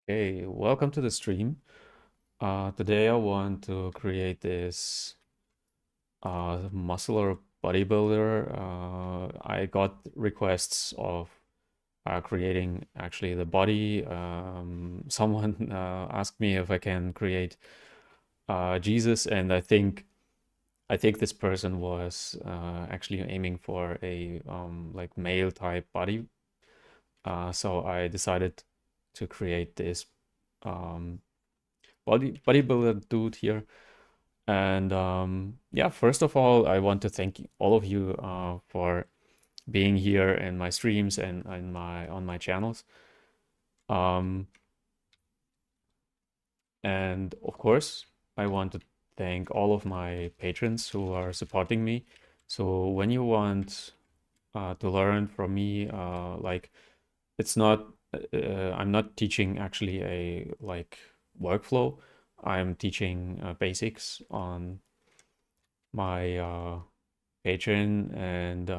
Hey, welcome to the stream. Today I want to create this muscular bodybuilder. I got requests of creating actually the body. Someone asked me if I can create Jesus, and I think this person was actually aiming for a like male type body. So I decided to create this um, bodybuilder dude here. And yeah, first of all, I want to thank all of you for being here in my streams and on my channels. Um, and of course, I want to thank all of my patrons who are supporting me. So when you want to learn from me, like it's not, I'm not teaching actually a like workflow. I'm teaching basics on my Patreon and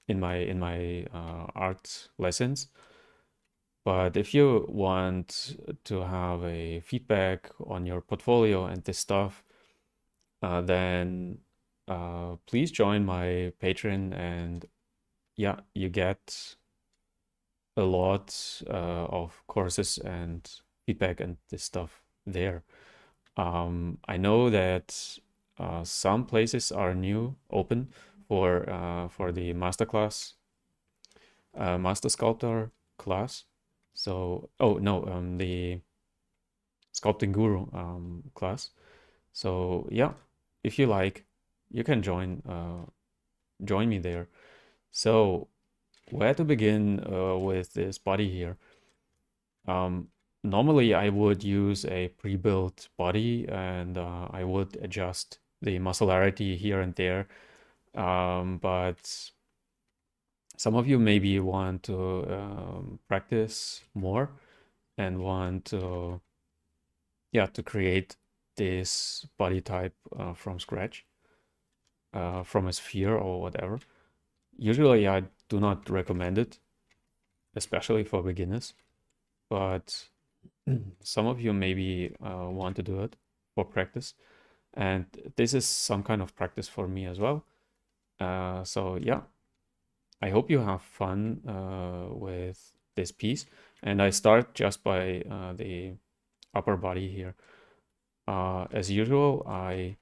in my art lessons. But if you want to have a feedback on your portfolio and this stuff, then please join my Patreon, and yeah, you get a lot of courses and feedback and this stuff there. I know that some places are new, open for the masterclass, master sculptor class. So, oh no, the sculpting guru class. So yeah, if you like, you can join me there. So where to begin with this body here? Um, Normally I would use a pre-built body, and I would adjust the muscularity here and there. But some of you maybe want to practice more and want to, yeah, to create this body type from scratch, from a sphere or whatever. Usually I do not recommend it, especially for beginners, but some of you maybe want to do it for practice. And this is some kind of practice for me as well. So yeah, I hope you have fun with this piece. And I start just by the upper body here. As usual, I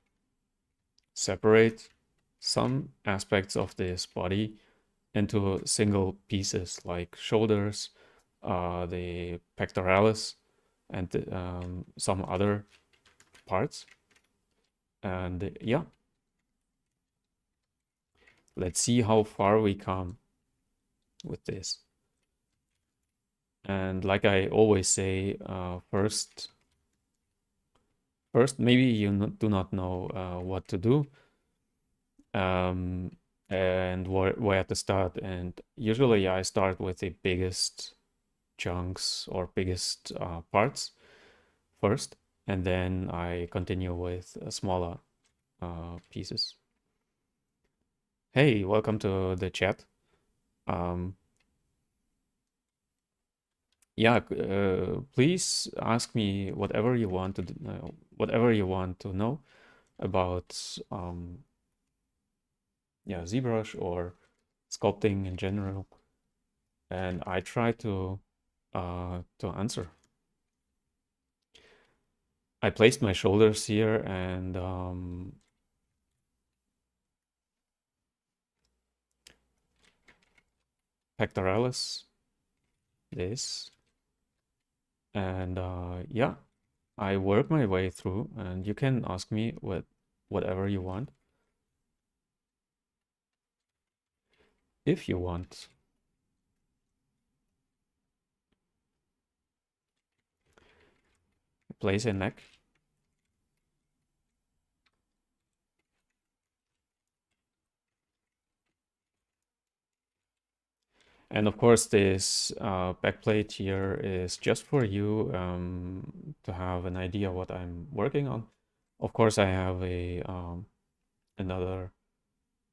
separate some aspects of this body into single pieces like shoulders, the pectoralis, and some other parts. And yeah, let's see how far we come with this. And like I always say, first maybe you do not know what to do, um, and where to start. And usually I start with the biggest chunks or biggest parts first, and then I continue with smaller pieces. Hey, welcome to the chat. Um, yeah, please ask me whatever you want to whatever you want to know about yeah, ZBrush or sculpting in general, and I try to answer. I placed my shoulders here and pectoralis, this, and yeah, I work my way through, and you can ask me whatever you want if you want. Place a neck. And of course, this backplate here is just for you to have an idea what I'm working on. Of course, I have a another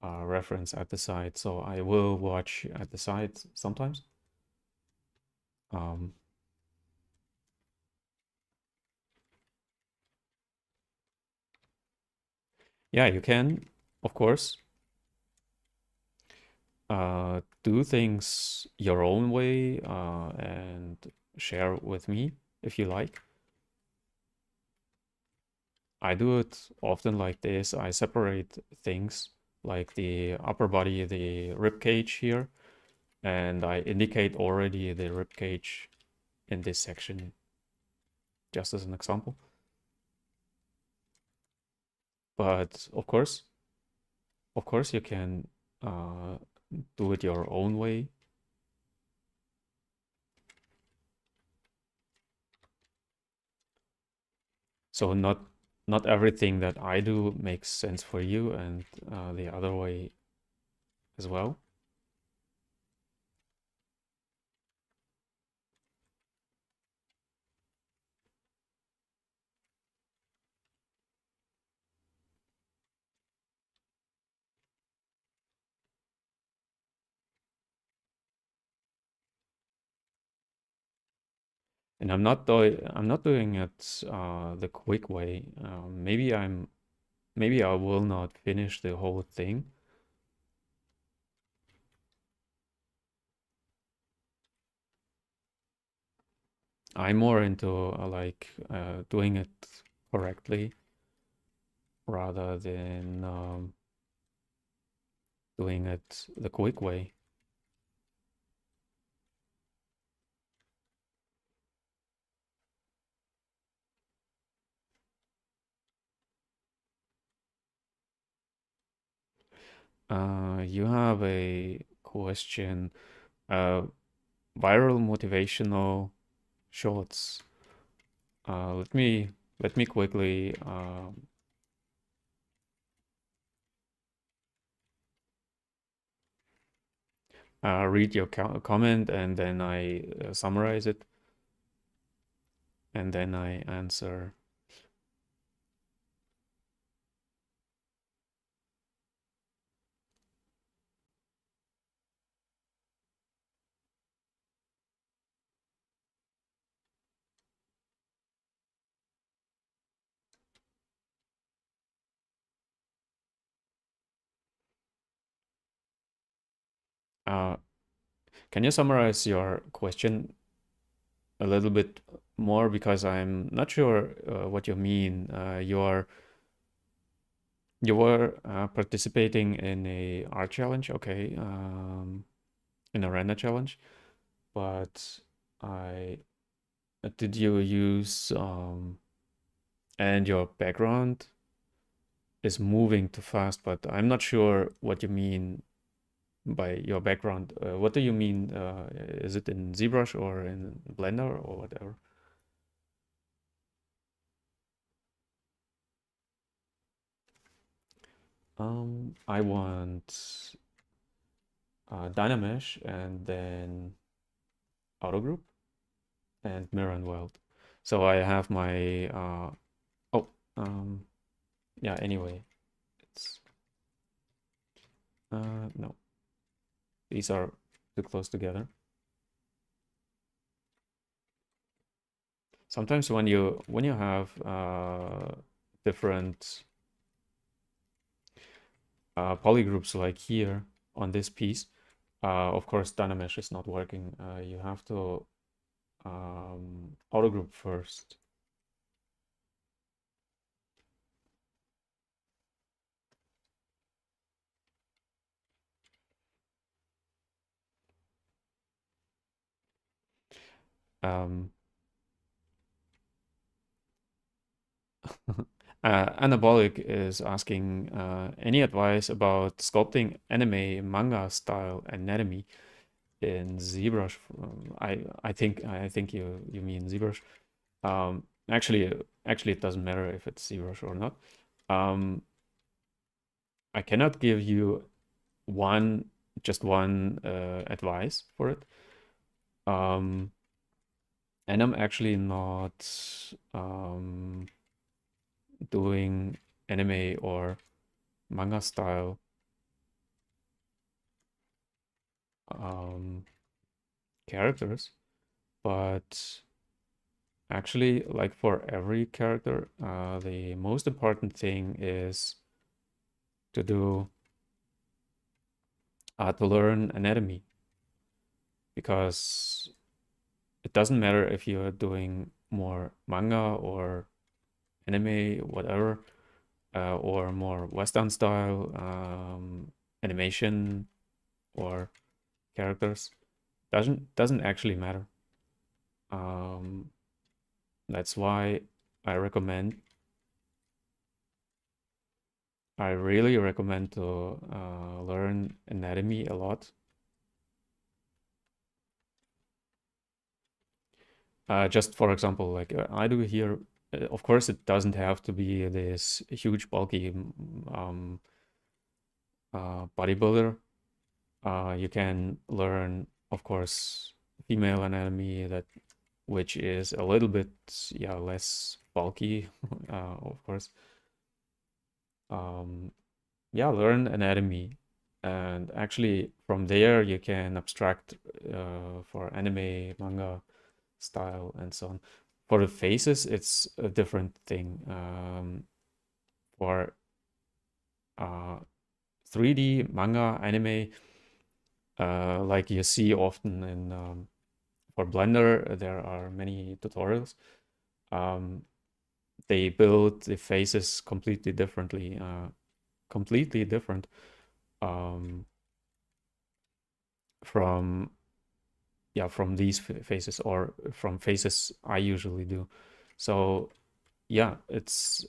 reference at the side, so I will watch at the side sometimes. Um, Yeah, you can, of course, do things your own way and share with me if you like. I do it often like this. I separate things like the upper body, the rib cage here, and I indicate already the rib cage in this section, just as an example. But of course, you can uh, do it your own way. So not everything that I do makes sense for you, and the other way as well. And I'm not doing it the quick way. Maybe I will not finish the whole thing. I'm more into doing it correctly rather than doing it the quick way. You have a question. Uh, Viral motivational shorts. Let me quickly read your comment, and then I summarize it, and then I answer. Uh, can you summarize your question a little bit more, because I'm not sure what you mean. You were participating in a art challenge, okay, in a render challenge, but I did you use and your background is moving too fast, but I'm not sure what you mean by your background. What do you mean? Is it in ZBrush or in Blender or whatever? I want Dynamesh and then Auto Group and Mirror and Weld. So I have my oh um yeah. Anyway, it's no, these are too close together. Sometimes when you have different polygroups like here on this piece, of course Dynamesh is not working. You have to auto group first. Um, Anabolic is asking any advice about sculpting anime manga style anatomy in ZBrush. I think you mean ZBrush. Actually, it doesn't matter if it's ZBrush or not. Um, I cannot give you one just one advice for it. Um, and I'm actually not doing anime or manga style um, characters, but actually, like for every character, the most important thing is to do to learn anatomy, because it doesn't matter if you're doing more manga or anime, whatever, or more Western style animation or characters. Doesn't actually matter. That's why I recommend. I really recommend to learn anatomy a lot. Just for example, like I do here, of course, it doesn't have to be this huge, bulky bodybuilder. You can learn, of course, female anatomy, that which is a little bit, yeah, less bulky, of course. Yeah, learn anatomy, and actually from there you can abstract for anime, manga style, and so on. For the faces, it's a different thing. For 3D manga anime, like you see often in for Blender, there are many tutorials. They build the faces completely differently, completely different from from these faces, or from faces I usually do. So yeah, it's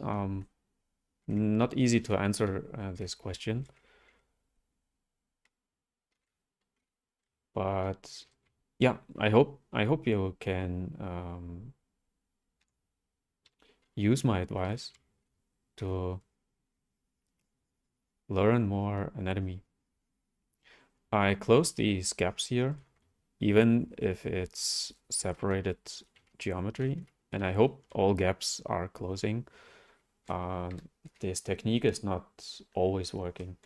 not easy to answer this question, but yeah, I hope you can use my advice to learn more anatomy. I close these gaps here, even if it's separated geometry, and I hope all gaps are closing. This technique is not always working.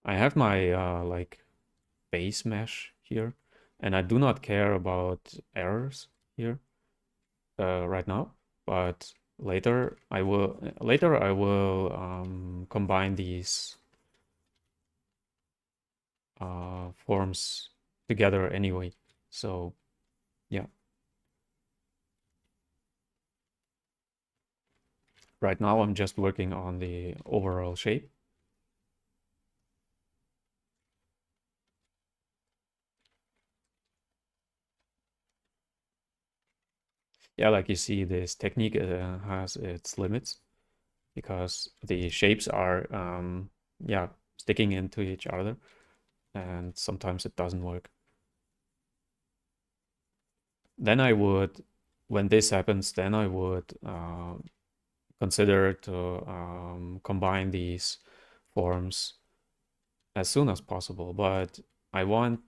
I have my like base mesh here, and I do not care about errors here right now, but later I will combine these forms together anyway. So yeah, right now I'm just working on the overall shape. Yeah, like you see, this technique has its limits because the shapes are yeah, sticking into each other, and sometimes it doesn't work. Then I would, when this happens, then I would consider to combine these forms as soon as possible. But I want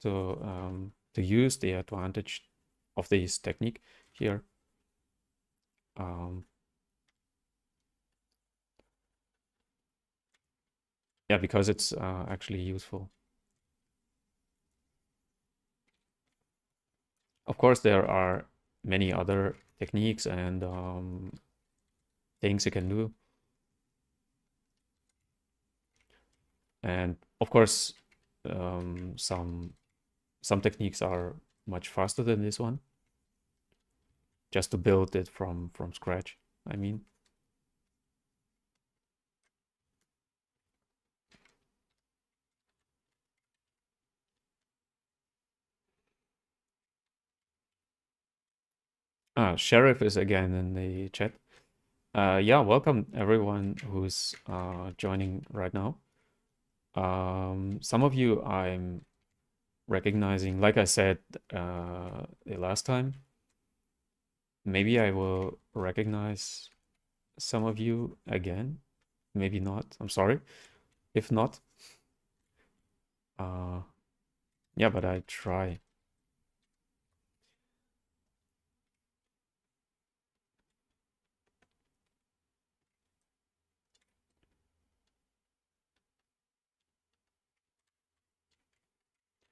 to use the advantage of this technique here. Yeah, because it's actually useful. Of course, there are many other techniques and things you can do. And of course, some techniques are much faster than this one, just to build it from scratch, I mean. Sheriff is again in the chat. Yeah, welcome everyone who's joining right now. Some of you I'm recognizing, like I said the last time. Maybe I will recognize some of you again. Maybe not. I'm sorry. If not, uh, yeah, but I try.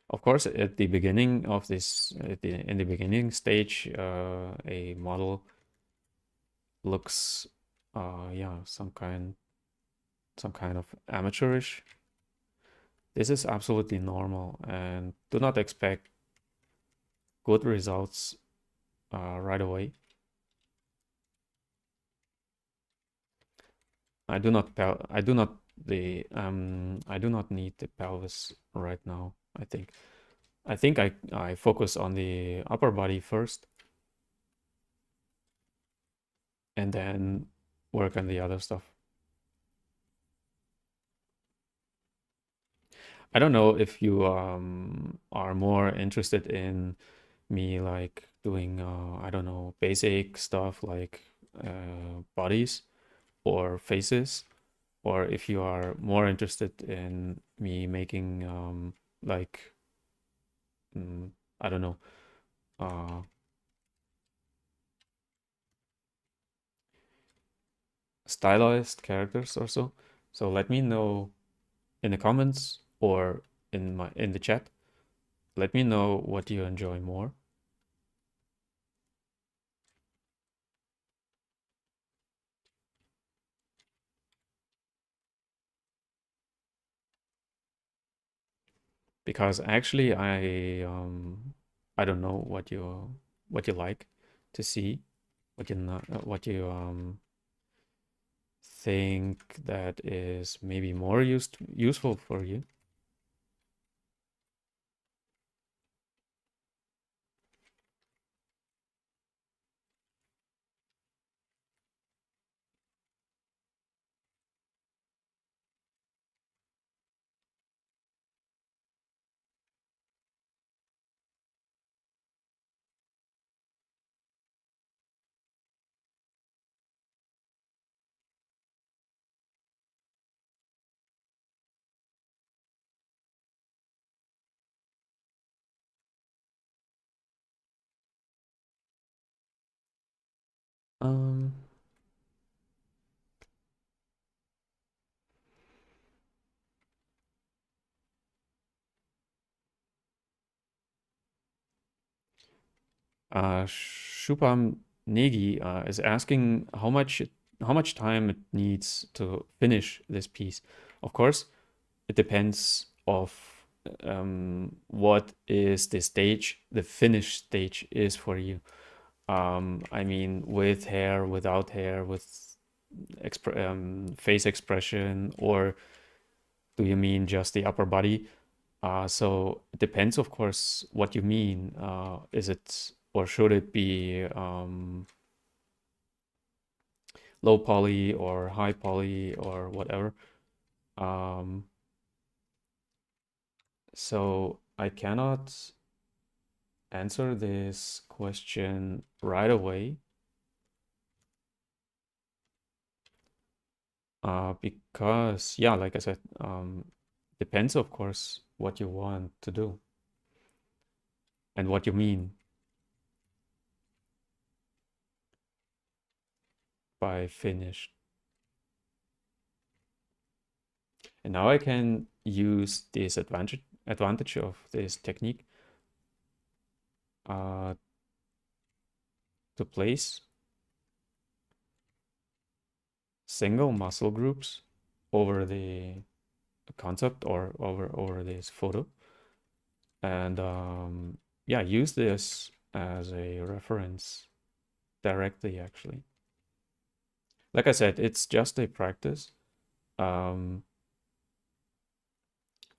Of course, at the beginning of this, in the beginning stage, a model looks, yeah, some kind of amateurish. This is absolutely normal, and do not expect good results right away. I do not need the pelvis right now. I focus on the upper body first and then work on the other stuff. I don't know if you are more interested in me like doing I don't know, basic stuff like bodies or faces, or if you are more interested in me making like I don't know, uh, stylized characters or so. So let me know in the comments or in the chat. Let me know what you enjoy more. Because actually I don't know what you like to see, what you not, what you think that is maybe more useful for you. Um, Shubham Negi is asking how much time it needs to finish this piece. Of course, it depends of what is the stage, the finished stage is for you. I mean, with hair, without hair, with face expression, or do you mean just the upper body? So it depends, of course, what you mean. Is it or should it be low poly or high poly or whatever? Um, so I cannot answer this question right away because, yeah, like I said, depends, of course, what you want to do and what you mean by finished. And now I can use this advantage of this technique uh, to place single muscle groups over the concept or over this photo, and yeah, use this as a reference directly. Actually, like I said, it's just a practice. Um,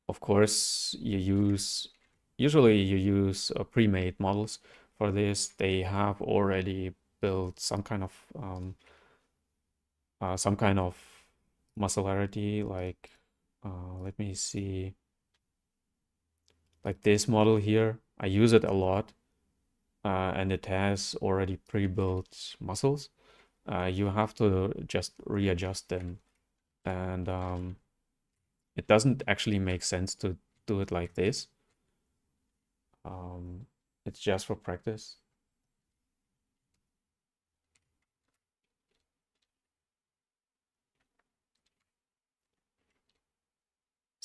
of course, usually you use pre-made models for this. They have already built some kind of muscularity, like let me see, like this model here. I use it a lot, and it has already pre-built muscles. You have to just readjust them, and it doesn't actually make sense to do it like this. Um, it's just for practice.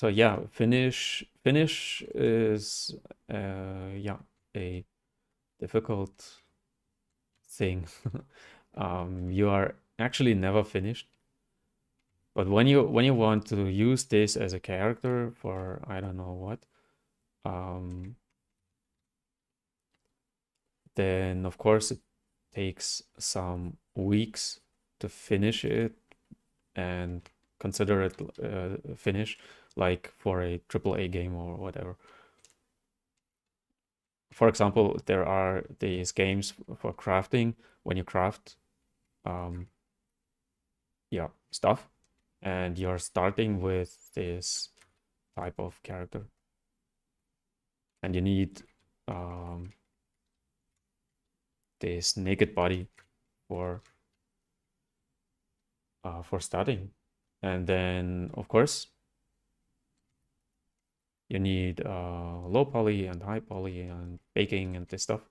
So yeah, finish is yeah, a difficult thing. You are actually never finished. But when you want to use this as a character for I don't know what, um, then of course it takes some weeks to finish it and consider it finish, like for a AAA game or whatever. For example, there are these games for crafting when you craft, um, yeah, stuff, and you're starting with this type of character, and you need um, this naked body for starting, and then of course you need low poly and high poly and baking and this stuff.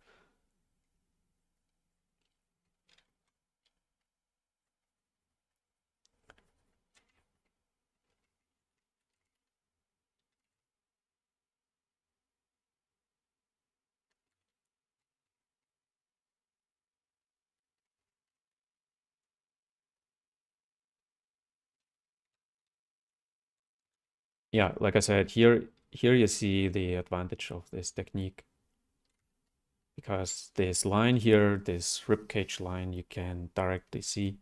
Yeah, like I said, here you see the advantage of this technique, because this line here, this ribcage line, you can directly see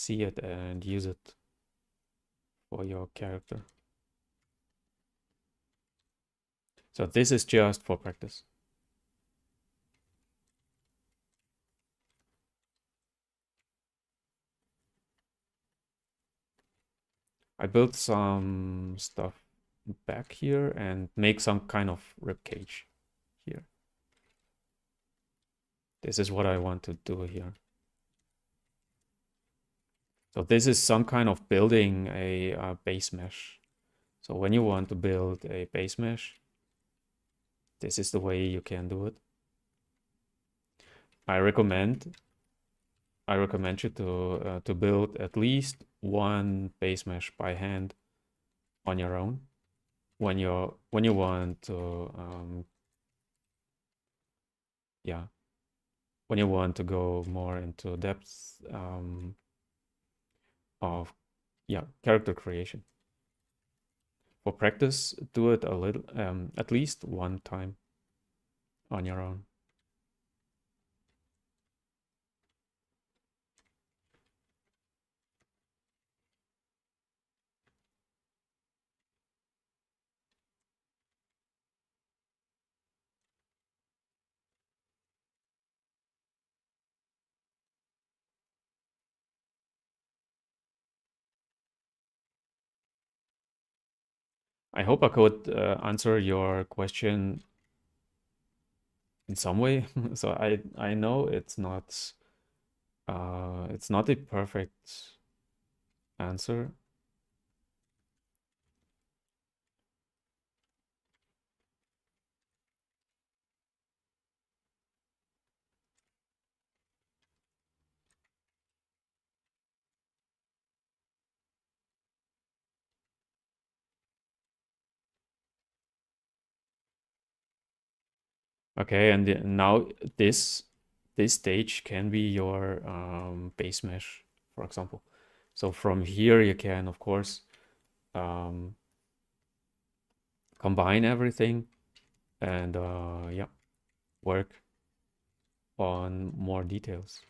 it and use it for your character. So this is just for practice. I built some stuff back here and make some kind of ribcage here. This is what I want to do here. So this is some kind of building a base mesh. So when you want to build a base mesh, this is the way you can do it. I recommend you to build at least one base mesh by hand on your own when you want to yeah, when you want to go more into depth of yeah, character creation. For practice, do it a little at least one time on your own. I hope I could answer your question in some way. So I know it's not a perfect answer. Okay, and now this stage can be your base mesh, for example. So from here you can of course um, combine everything and yeah, work on more details.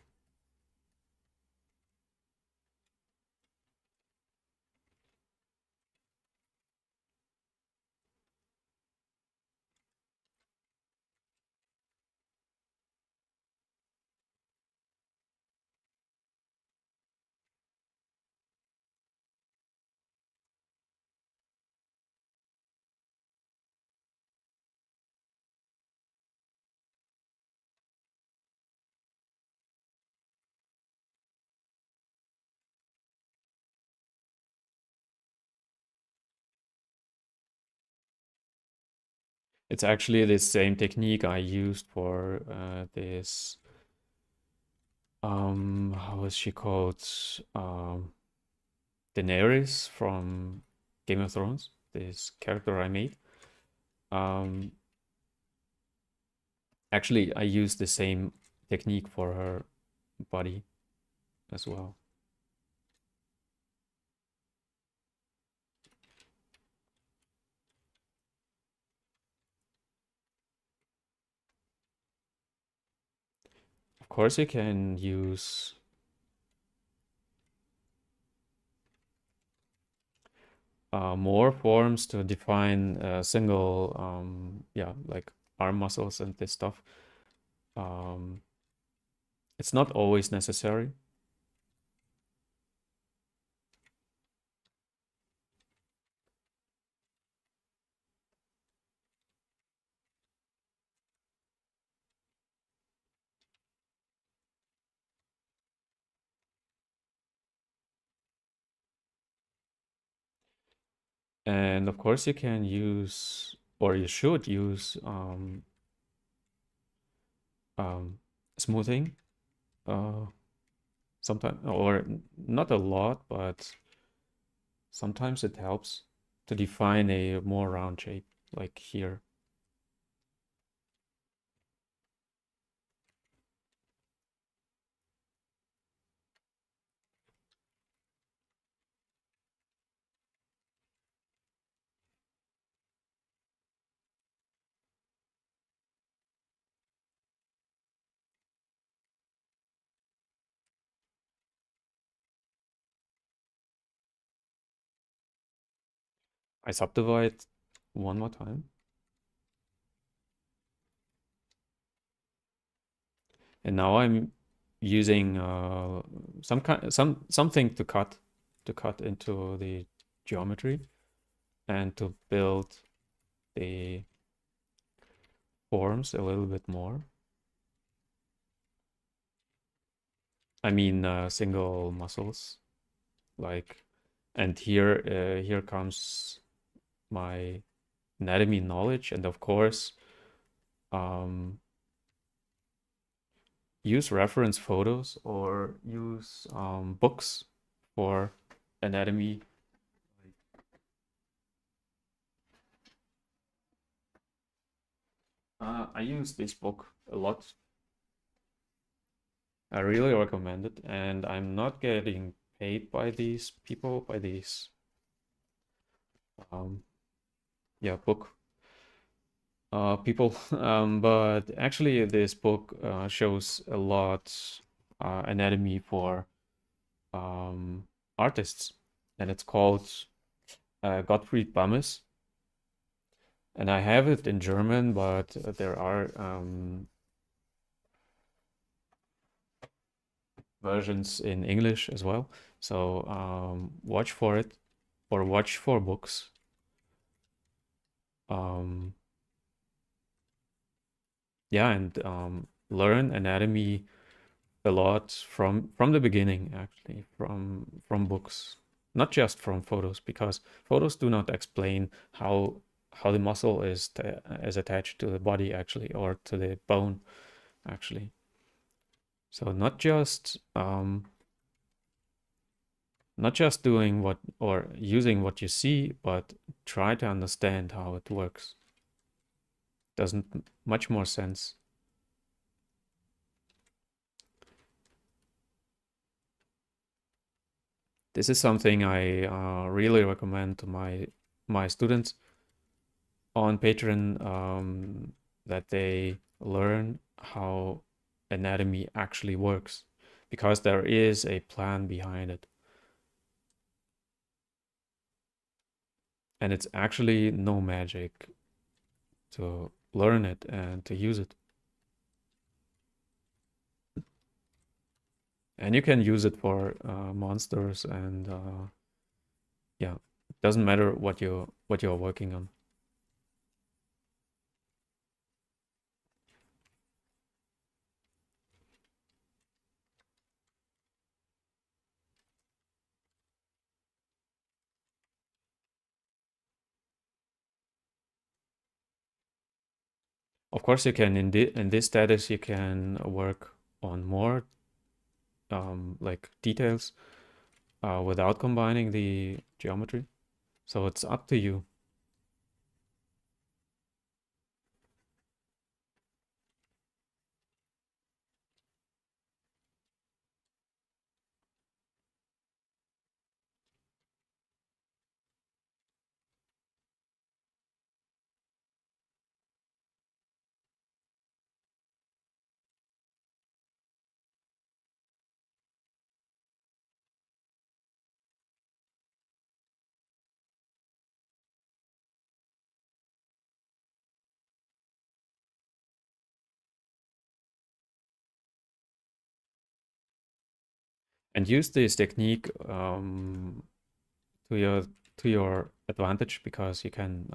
It's actually the same technique I used for this how was she called? Daenerys from Game of Thrones. this character I made. Actually, I use the same technique for her body as well. Of course, you can use more forms to define a single, yeah, like arm muscles and this stuff. It's not always necessary. And of course, you can use, or you should use, um, smoothing, sometimes, or not a lot, but sometimes it helps to define a more round shape, like here. I subdivide one more time. And now I'm using something to cut into the geometry and to build the forms a little bit more. I mean, single muscles, like, and here comes my anatomy knowledge, and of course, use reference photos or use books for anatomy. I use this book a lot. I really recommend it, and I'm not getting paid by these people, by these, yeah, book people. But actually, this book shows a lot anatomy for artists, and it's called Gottfried Bammes. And I have it in German, but there are versions in English as well. So watch for it, or watch for books. Yeah, and learn anatomy a lot from the beginning, actually, from books, not just from photos, because photos do not explain how the muscle is attached to the body, actually, or to the bone, actually. So not just doing what or using what you see, but try to understand how it works. Doesn't much more sense. This is something I really recommend to my students on Patreon, that they learn how anatomy actually works, because there is a plan behind it. And it's actually no magic to learn it and to use it. And you can use it for monsters, and yeah, it doesn't matter what you're working on. Of course, you can in this status you can work on more like details without combining the geometry. So it's up to you. and use this technique to your advantage, because you can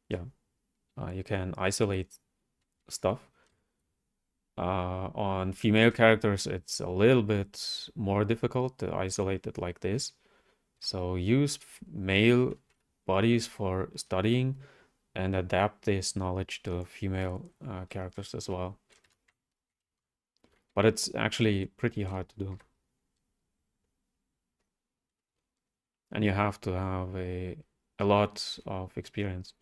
you can isolate stuff. On female characters, it's a little bit more difficult to isolate it like this. So use male bodies for studying and adapt this knowledge to female characters as well. But it's actually pretty hard to do. And you have to have a lot of experience.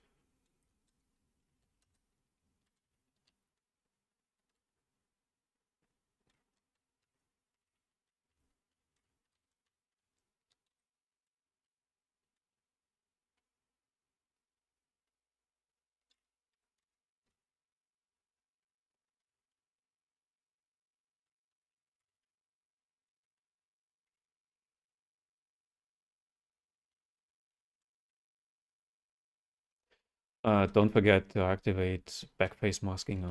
Don't forget to activate backface masking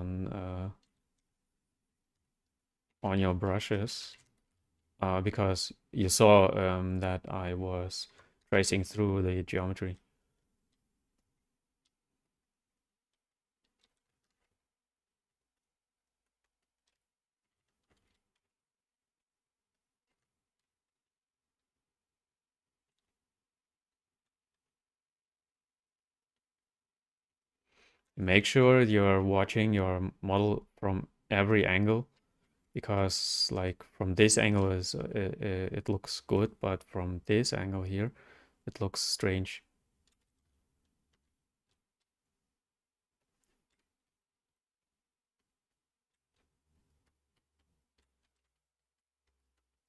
on your brushes, because you saw that I was tracing through the geometry. Make sure you're watching your model from every angle, because like from this angle it looks good, but from this angle here it looks strange.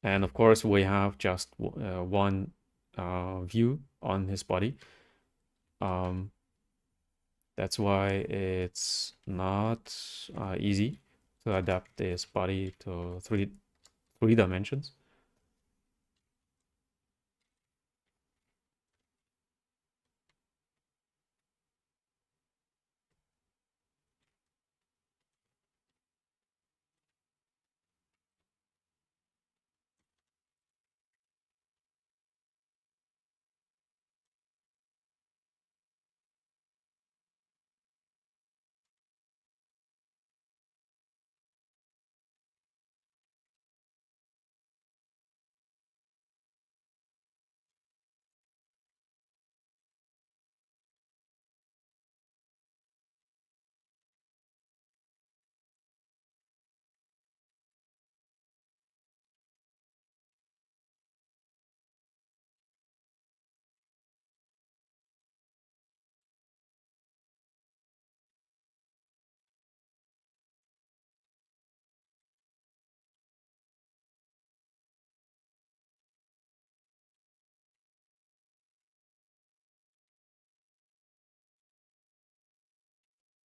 And of course we have just one view on his body. That's why it's not easy to adapt this body to three dimensions.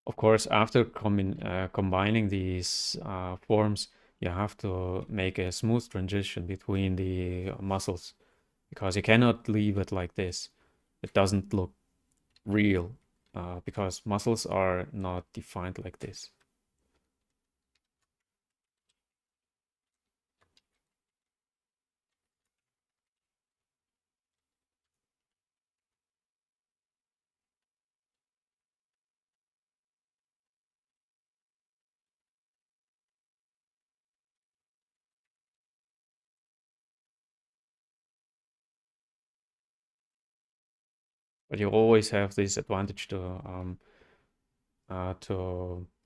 Of course, after combining these forms, you have to make a smooth transition between the muscles, because you cannot leave it like this. It doesn't look real, because muscles are not defined like this. But you always have this advantage to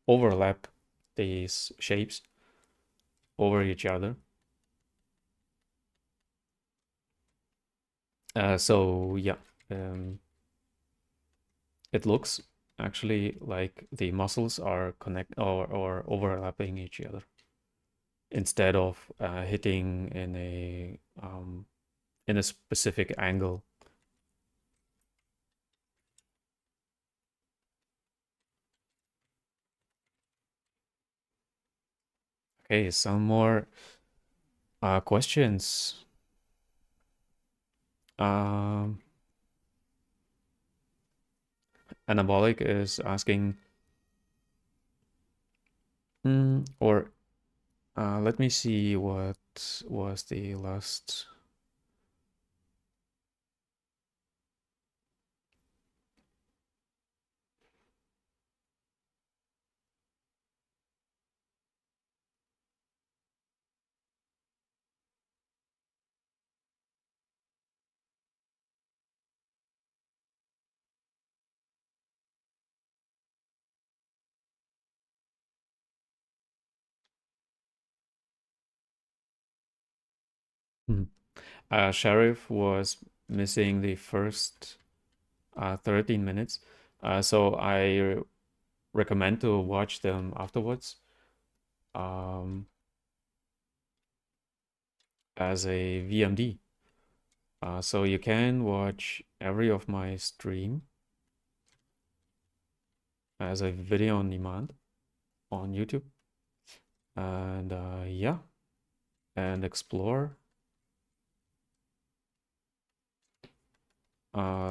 overlap these shapes over each other. So yeah, it looks actually like the muscles are or overlapping each other, instead of hitting in a specific angle. Okay, some more questions. Um, Anabolic is asking, or Let me see what was the last. Mhm. Sheriff was missing the first 13 minutes, so I recommend to watch them afterwards um, as a VMD. So you can watch every of my stream as a video on demand on YouTube, and yeah, and explore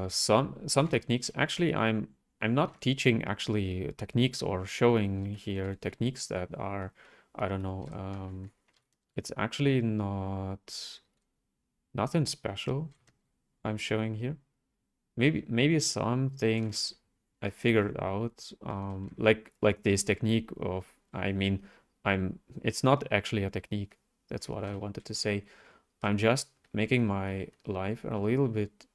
some techniques. Actually, I'm not teaching actually techniques or showing here techniques that are, I don't know, it's actually not nothing special I'm showing here. Maybe some things I figured out, like this technique of, I mean, it's not actually a technique. That's what I wanted to say. I'm just making my life a little bit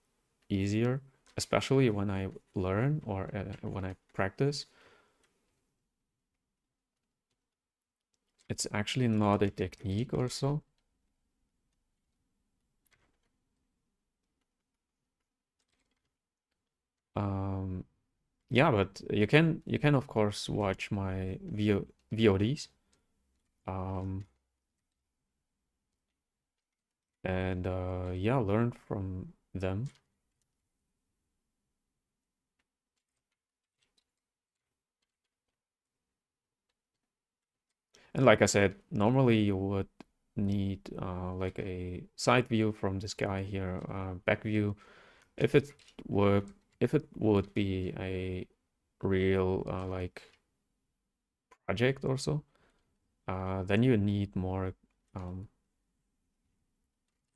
easier, especially when I learn or when I practice. It's actually not a technique or so. Um, yeah, but you can of course watch my VODs, um, and yeah, learn from them. And like I said, normally you would need like a side view from this guy here, back view. If it were, if it would be a real like project or so, then you need um,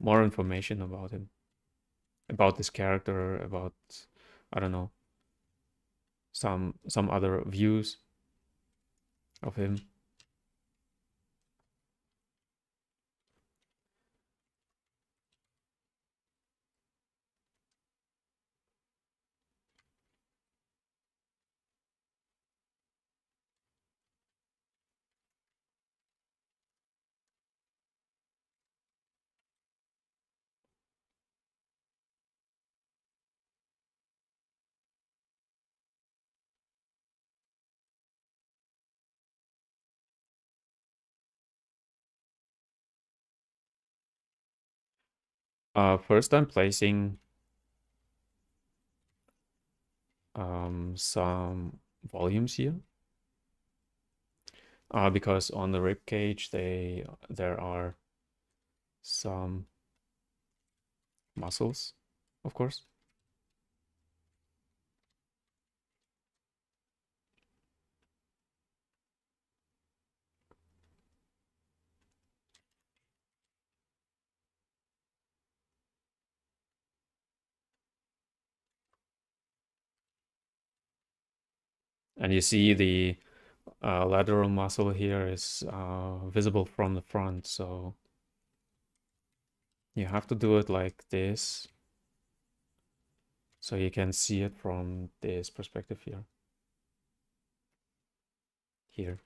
more information about him, about this character, about, I don't know, some other views of him. First, I'm placing some volumes here, because on the rib cage there are some muscles, of course. And you see the lateral muscle here is visible from the front, so you have to do it like this so you can see it from this perspective here. Here.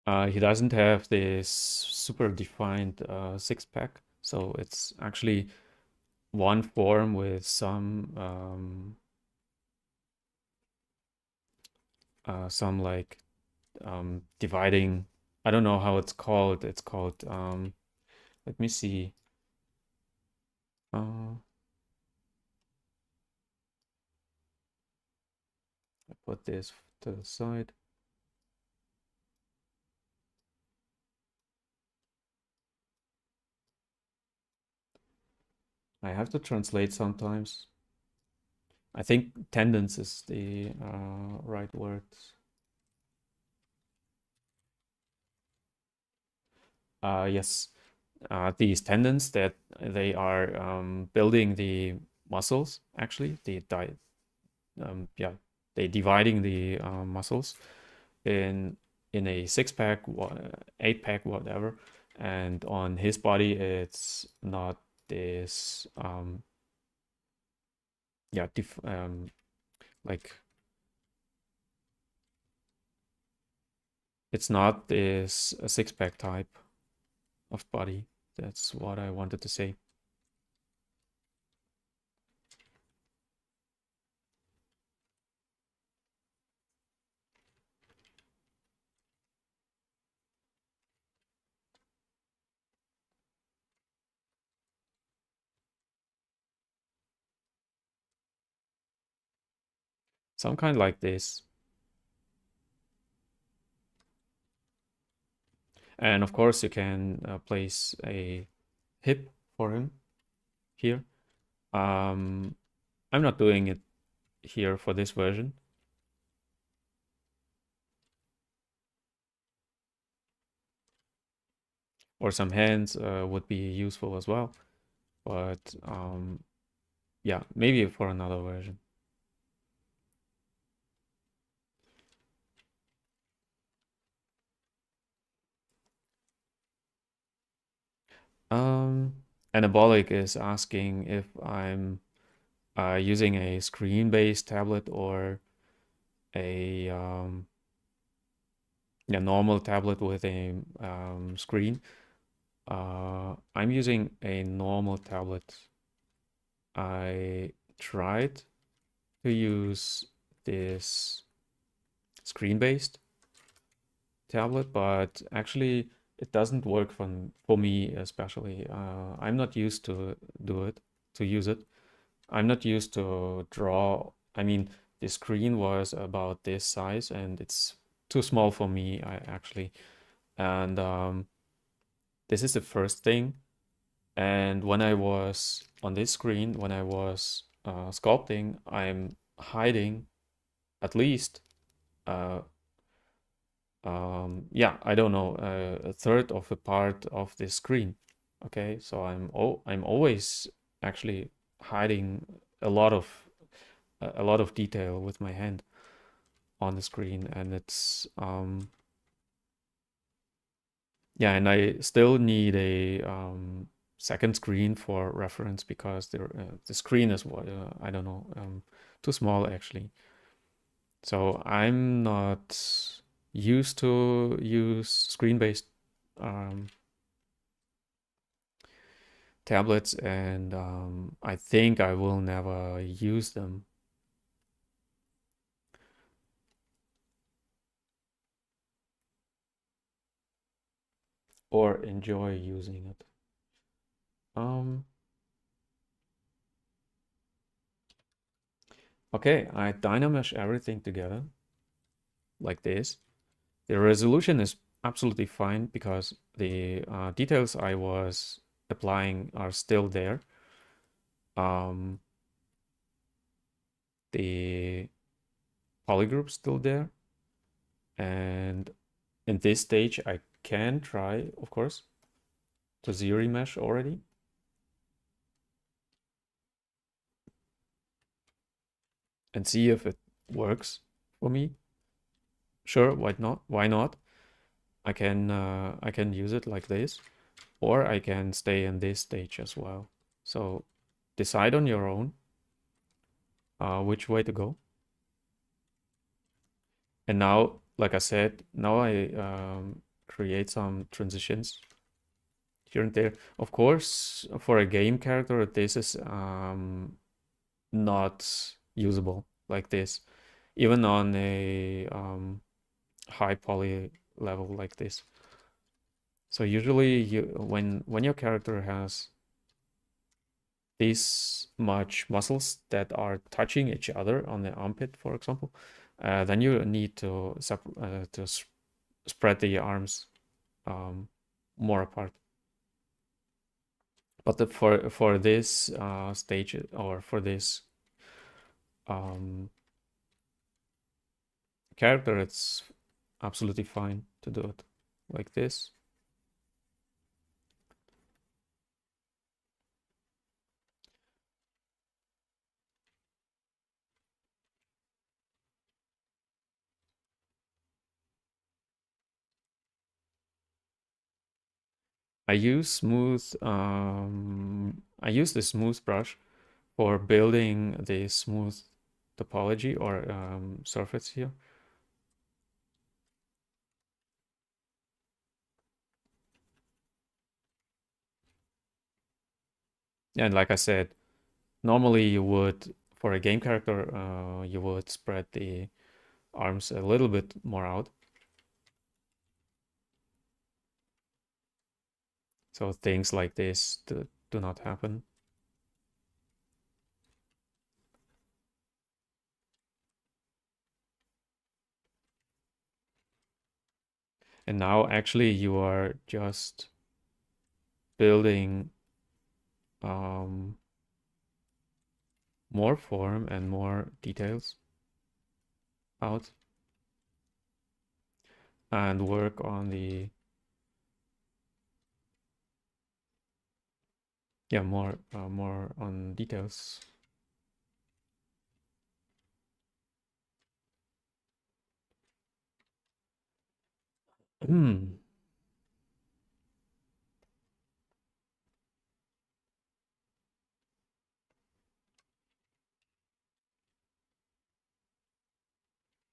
He doesn't have this super defined six-pack, so it's actually one form with some like dividing. I don't know how it's called. It's called let me see. I put this to the side. I have to translate sometimes. I think tendons is the right word. Yes, these tendons that they are building the muscles. Actually, yeah, they dividing the muscles in a six pack, eight pack, whatever. And on his body, it's not this yeah like it's not this six pack type of body. That's what I wanted to say. Some kind like this. And of course, you can place a hip for him here. I'm not doing it here for this version. Or some hands would be useful as well. But yeah, maybe for another version. Um, Anabolic is asking if I'm using a screen-based tablet or a yeah, normal tablet with a screen. I'm using a normal tablet. I tried to use this screen-based tablet, but actually it doesn't work for me especially. I'm not used to use it. I'm not used to draw. I mean, the screen was about this size and it's too small for me, actually. And this is the first thing. And when I was on this screen, when I was sculpting, I'm hiding at least uh, yeah, I don't know, a third of a part of the screen. Okay, so I'm always actually hiding a lot of detail with my hand on the screen, and it's yeah, and I still need a second screen for reference because the screen is what I don't know, too small actually. So I'm not used to use screen-based um, tablets, and I think I will never use them or enjoy using it. Um, okay, I dynamesh everything together like this. The resolution is absolutely fine because the details I was applying are still there. Um, the polygroup still there, and in this stage I can try, of course, to ZBrush already and see if it works for me. Sure, why not? Why not? I can use it like this, or I can stay in this stage as well. So decide on your own which way to go. And now, like I said, now I create some transitions here and there. Of course, for a game character, this is not usable like this, even on a high poly level like this. So usually when your character has this much muscles that are touching each other on the armpit, for example, then you need to spread the arms more apart. But for this stage or for this character, it's absolutely fine to do it like this. I use the smooth brush for building the smooth topology or surface here. And like I said, normally you would, for a game character, you would spread the arms a little bit more out. So things like this do not happen. And now actually you are just building more form and more details out and work on the more on details. Hmm.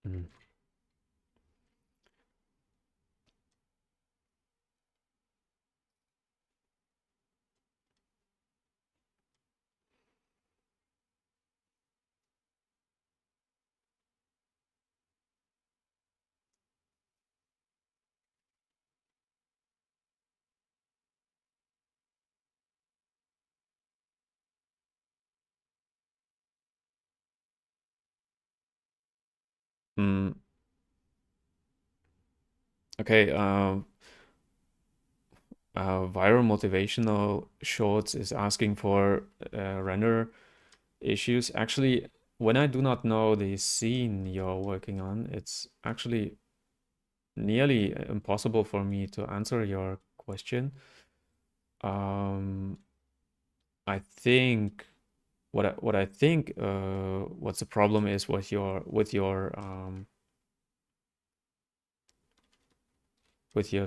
Hmm. Hmm. Okay. Viral motivational shorts is asking for render issues. Actually, when I do not know the scene you're working on, it's actually nearly impossible for me to answer your question. I think what I think what's the problem is with your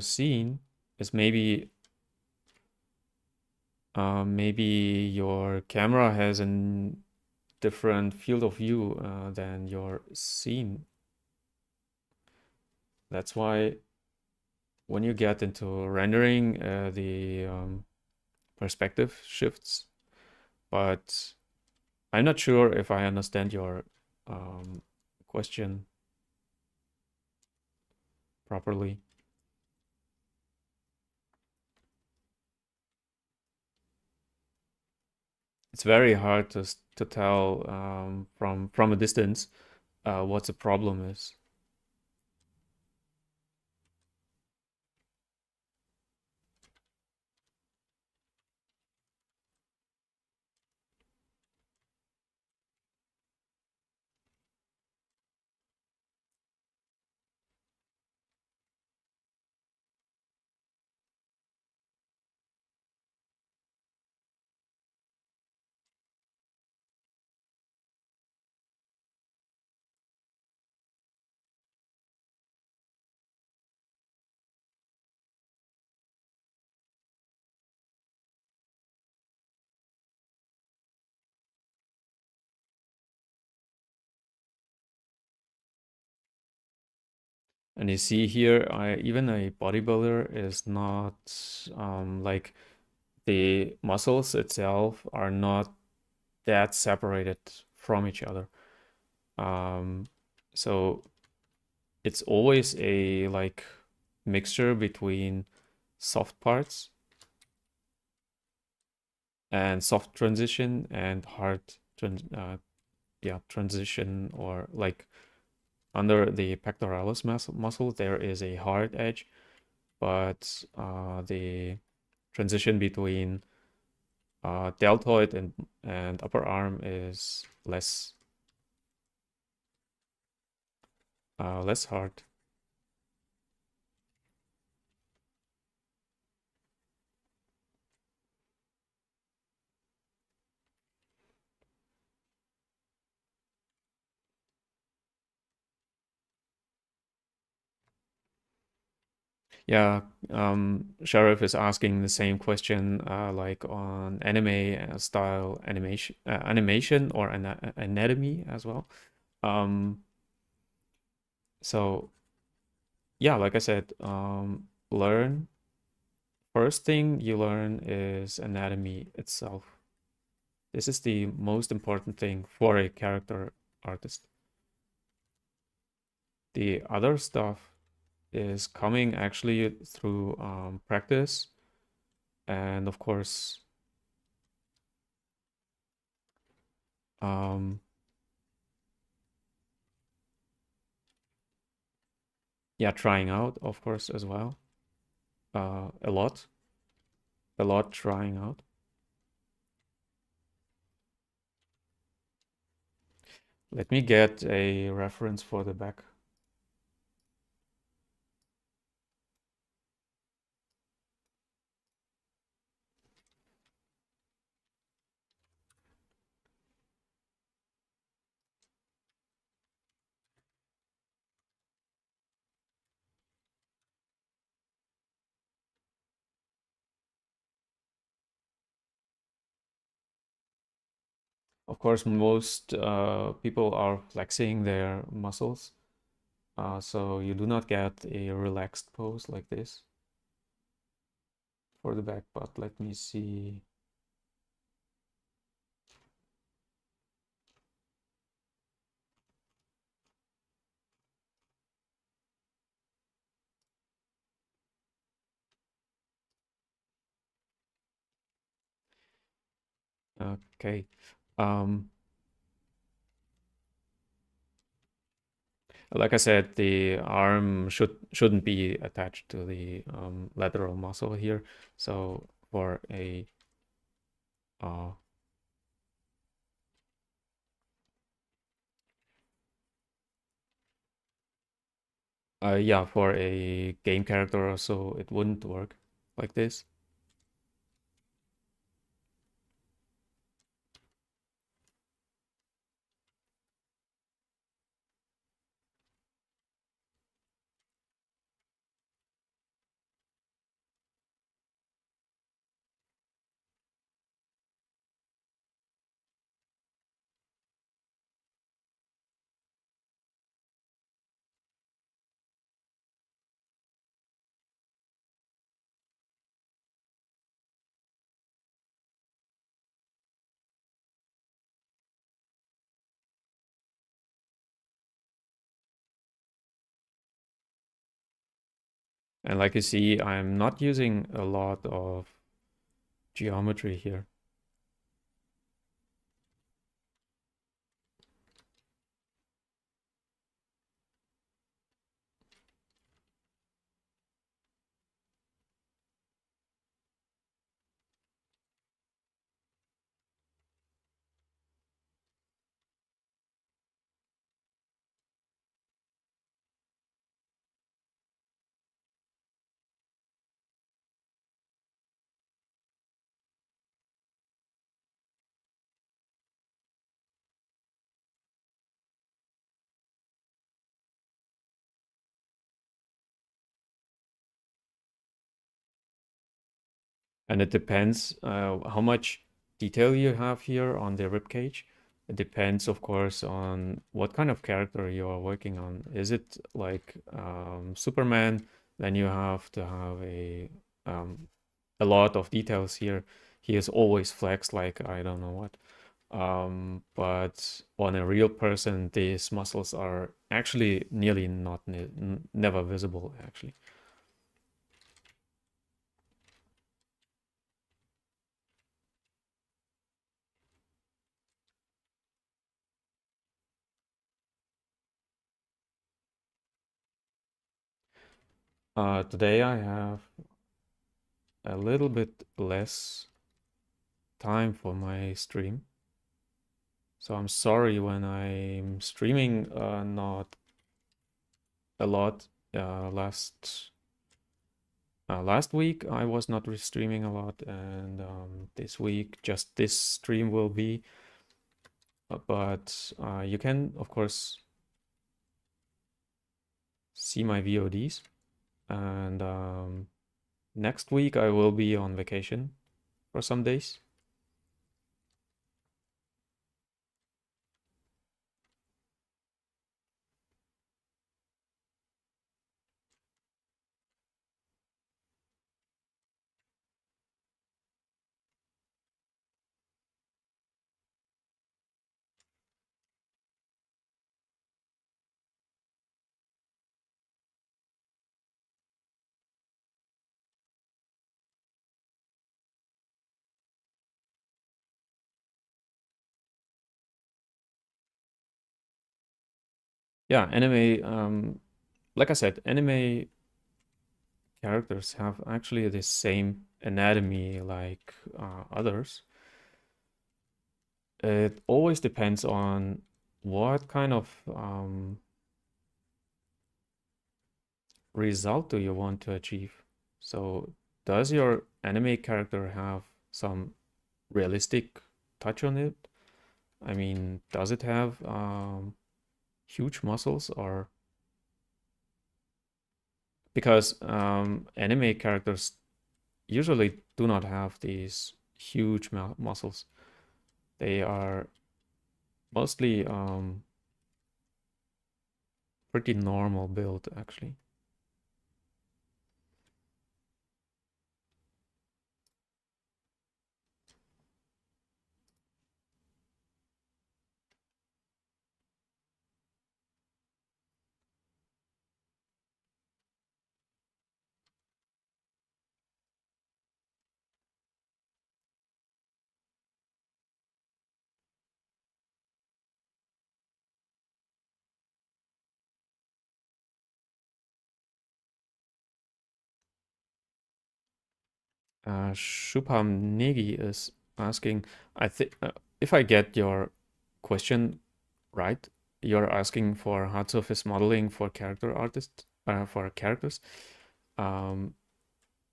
scene is maybe your camera has a different field of view than your scene. That's why when you get into rendering, the perspective shifts. But I'm not sure if I understand your question properly. It's very hard to tell from a distance what the problem is. And you see here, even a bodybuilder is not like the muscles itself are not that separated from each other. So it's always a like mixture between soft parts and soft transition and hard transition, or like under the pectoralis muscle there is a hard edge, but the transition between deltoid and upper arm is less hard. Yeah, Sheriff is asking the same question, like on anime style animation or anatomy as well. So yeah, like I said, learn. First thing you learn is anatomy itself. This is the most important thing for a character artist. The other stuff is coming actually through practice, and of course, um, yeah, trying out, of course, as well. A lot trying out. Let me get a reference for the back. Of course, most people are flexing their muscles, so you do not get a relaxed pose like this for the back. But let me see. Okay. Um, like I said, the arm shouldn't be attached to the lateral muscle here. So for a uh, yeah, for a game character or so, it wouldn't work like this. And like you see, I'm not using a lot of geometry here. And it depends how much detail you have here on the rib cage. It depends, of course, on what kind of character you are working on. Is it like Superman? Then you have to have um, a lot of details here. He is always flexed like I don't know what. But on a real person, these muscles are actually nearly not never visible, actually. Today I have a little bit less time for my stream. So I'm sorry when I'm streaming not a lot. Last week I was not streaming a lot, and this week just this stream will be. But you can of course see my VODs, and next week I will be on vacation for some days. Yeah, anime. Like I said, anime characters have actually the same anatomy like others. It always depends on what kind of result do you want to achieve. So, does your anime character have some realistic touch on it? I mean, does it have huge muscles or because anime characters usually do not have these huge muscles. They are mostly pretty normal build, actually. Shubham Negi is asking, I think if I get your question right, you're asking for hard surface modeling for character artists, for characters. Um,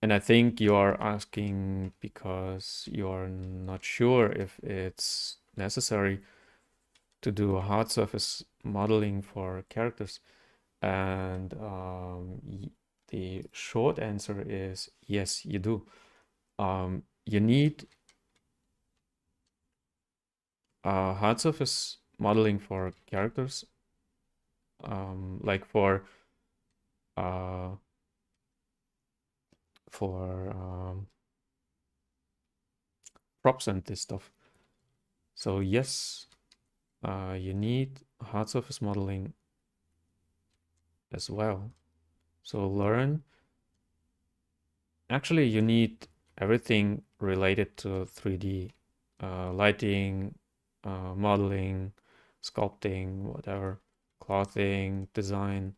and I think you're asking because you're not sure if it's necessary to do a hard surface modeling for characters. And the short answer is yes, you do. You need hard surface modeling for characters, like uh, for props and this stuff. So yes, you need hard surface modeling as well. So learn. Actually, you need everything related to 3D, lighting, modeling, sculpting, whatever, clothing, design,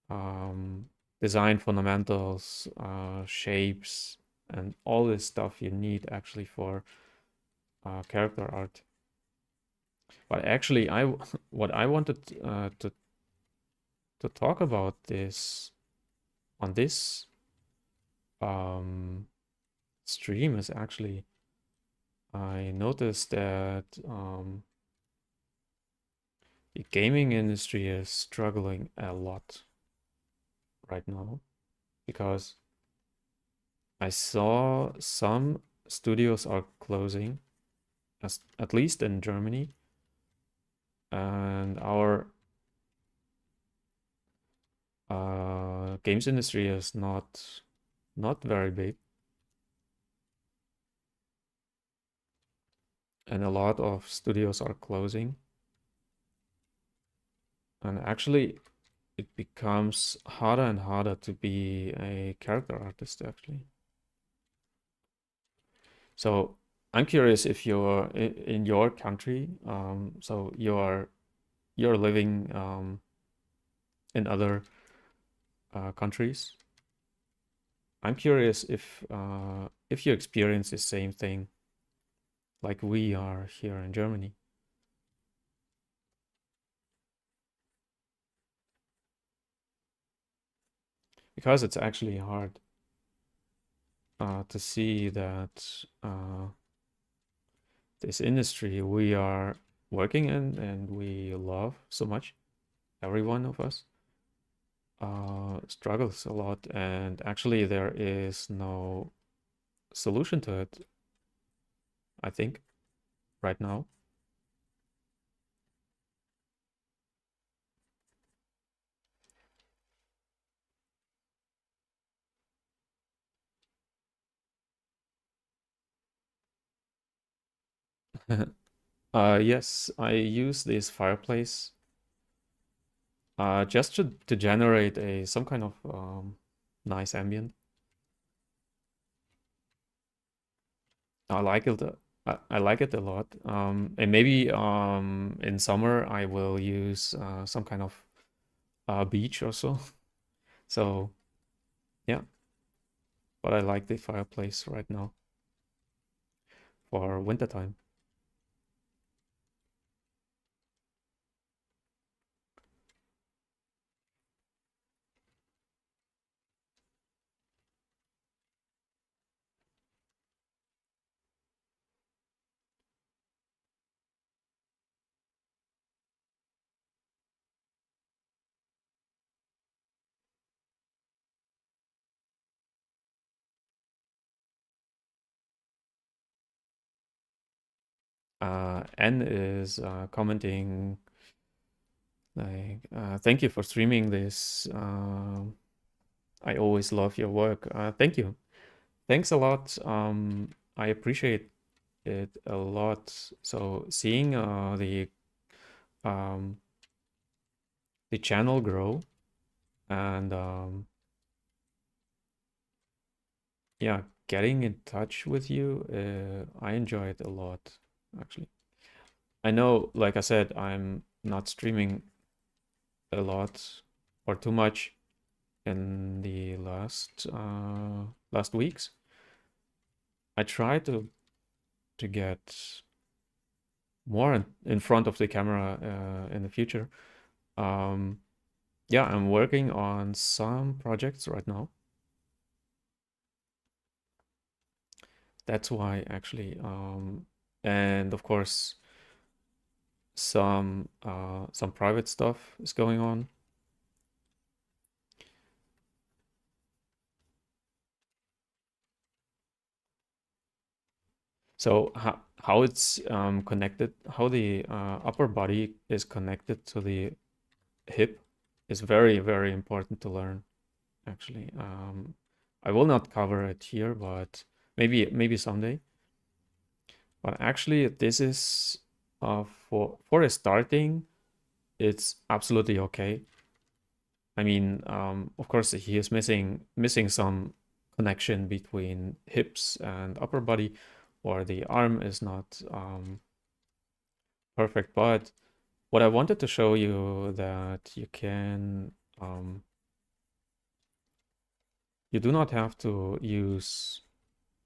um, design fundamentals, shapes, and all this stuff you need actually for character art. But actually, what I wanted to talk about this on this um, stream is actually I noticed that the gaming industry is struggling a lot right now because I saw some studios are closing at least in Germany. And our games industry is not very big. And a lot of studios are closing. And actually, it becomes harder and harder to be a character artist, actually. So I'm curious if you're in your country, so you're living in other countries. I'm curious if you experience the same thing like we are here in Germany. Because it's actually hard to see that this industry we are working in and we love so much, every one of us, struggles a lot, and actually there is no solution to it, I think, right now. Yes, I use this fireplace just to generate a some kind of nice ambient. I like it. I like it a lot. And maybe in summer I will use some kind of beach or so. So yeah, but I like the fireplace right now for wintertime. N is commenting like, thank you for streaming this. I always love your work. Thank you. Thanks a lot. I appreciate it a lot. So seeing um, the channel grow and yeah, getting in touch with you, I enjoy it a lot, actually. I know, like I said, I'm not streaming a lot or too much in the last weeks. I try to get more in front of the camera in the future. Um, yeah, I'm working on some projects right now. That's why actually, and of course, some private stuff is going on. So how it's connected, how the upper body is connected to the hip is very, very important to learn, actually. I will not cover it here, but maybe someday. But actually, this is for a starting, it's absolutely okay. I mean, of course, he is missing some connection between hips and upper body, or the arm is not perfect. But what I wanted to show you that you do not have to use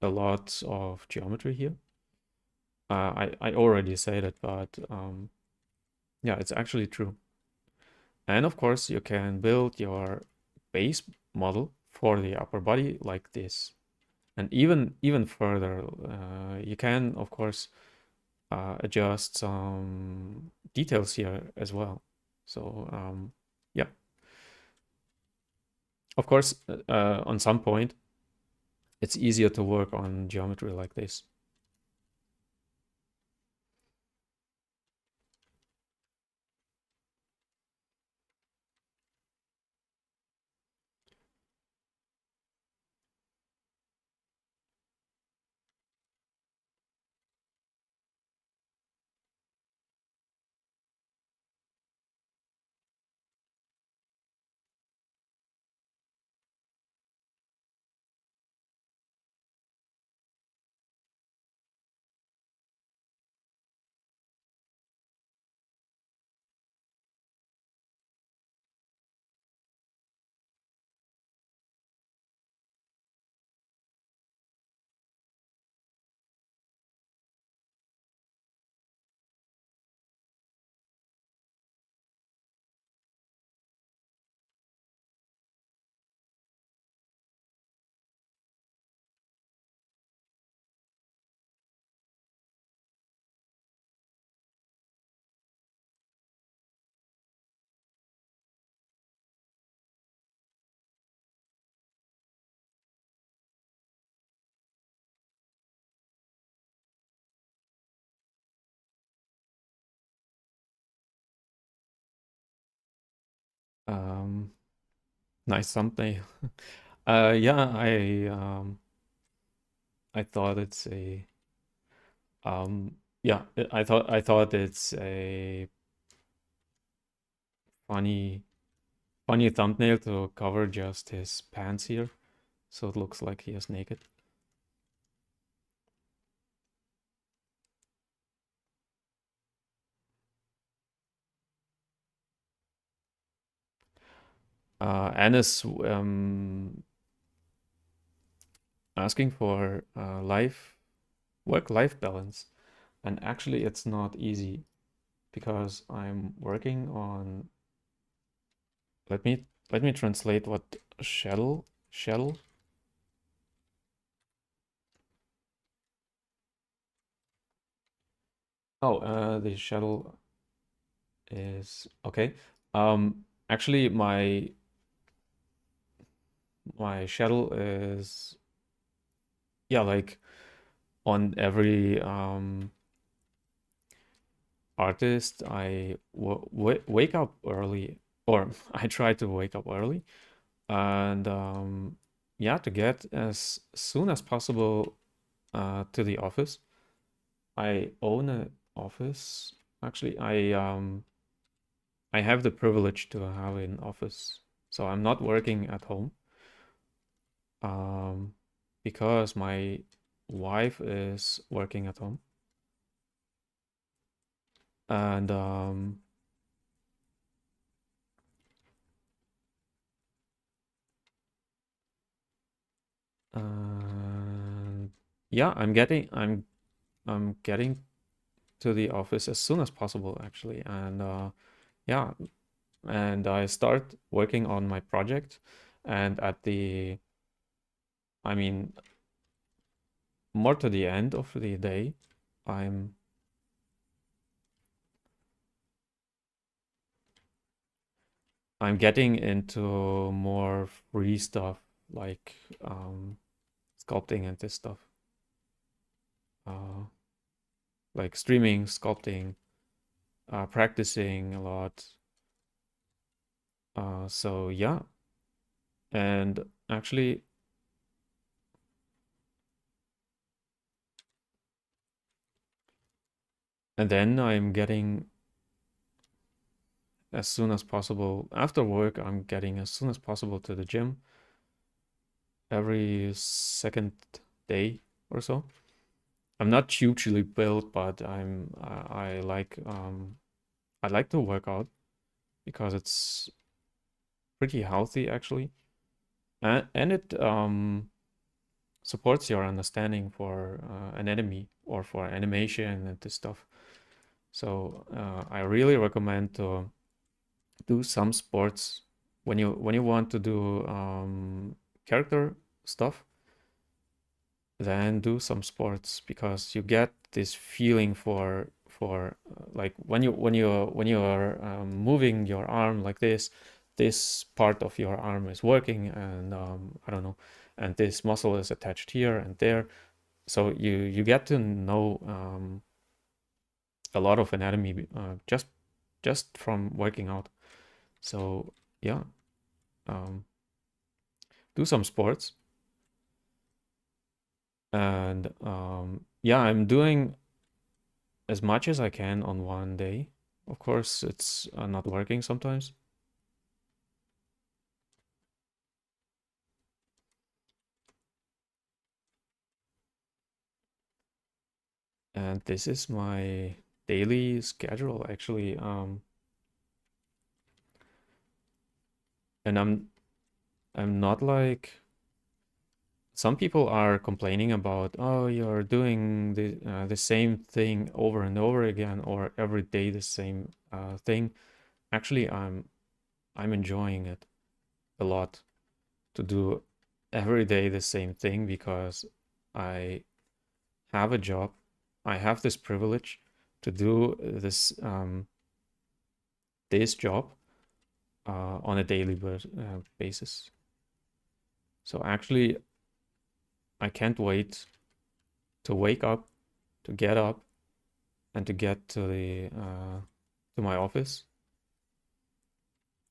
a lot of geometry here. I already said it, but yeah, it's actually true. And of course, you can build your base model for the upper body like this. And even further, you can, of course, adjust some details here as well. So yeah, of course, on some point, it's easier to work on geometry like this. Nice thumbnail. Yeah, I thought it's a yeah, I thought it's a funny funny thumbnail to cover just his pants here, so it looks like he is naked. Anna's asking for work-life balance, and actually it's not easy because I'm working on. Let me translate what shell. Oh, the shuttle is okay. Actually, my shuttle is, yeah, like on every artist, I wake up early, or I try to wake up early, and yeah, to get as soon as possible to the office. I own an office. Actually, I have the privilege to have an office, so I'm not working at home, um, because my wife is working at home, and uh, yeah, I'm getting to the office as soon as possible, actually, and yeah, and I start working on my project, and I mean, more to the end of the day, I'm I'm getting into more free stuff like sculpting and this stuff, uh, like streaming, sculpting, practicing a lot. So yeah, and actually, and then I'm getting as soon as possible after work. I'm getting as soon as possible to the gym every second day or so. I'm not hugely built, but I like to work out because it's pretty healthy actually, and it supports your understanding for anatomy or for animation and this stuff. So I really recommend to do some sports when you want to do character stuff. Then do some sports because you get this feeling for like when you are moving your arm like this part of your arm is working, and I don't know, and this muscle is attached here and there, so you get to know a lot of anatomy just from working out. So yeah, um, do some sports, and yeah, I'm doing as much as I can on one day. Of course, it's not working sometimes. And this is my daily schedule actually. And I'm not like some people are complaining about, oh, you're doing the same thing over and over again, or every day the same thing. Actually, I'm enjoying it a lot to do every day the same thing because I have a job. I have this privilege to do this job on a daily basis. So actually, I can't wait to wake up, to get up, and to get to my office.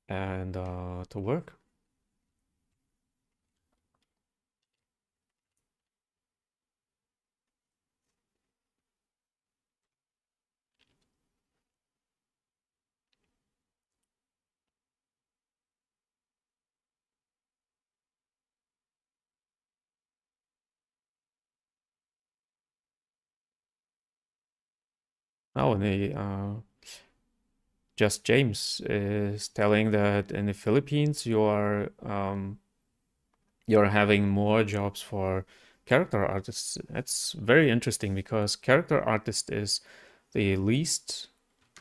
and to work. Oh, and just James is telling that in the Philippines you're having more jobs for character artists. That's very interesting because character artist is the least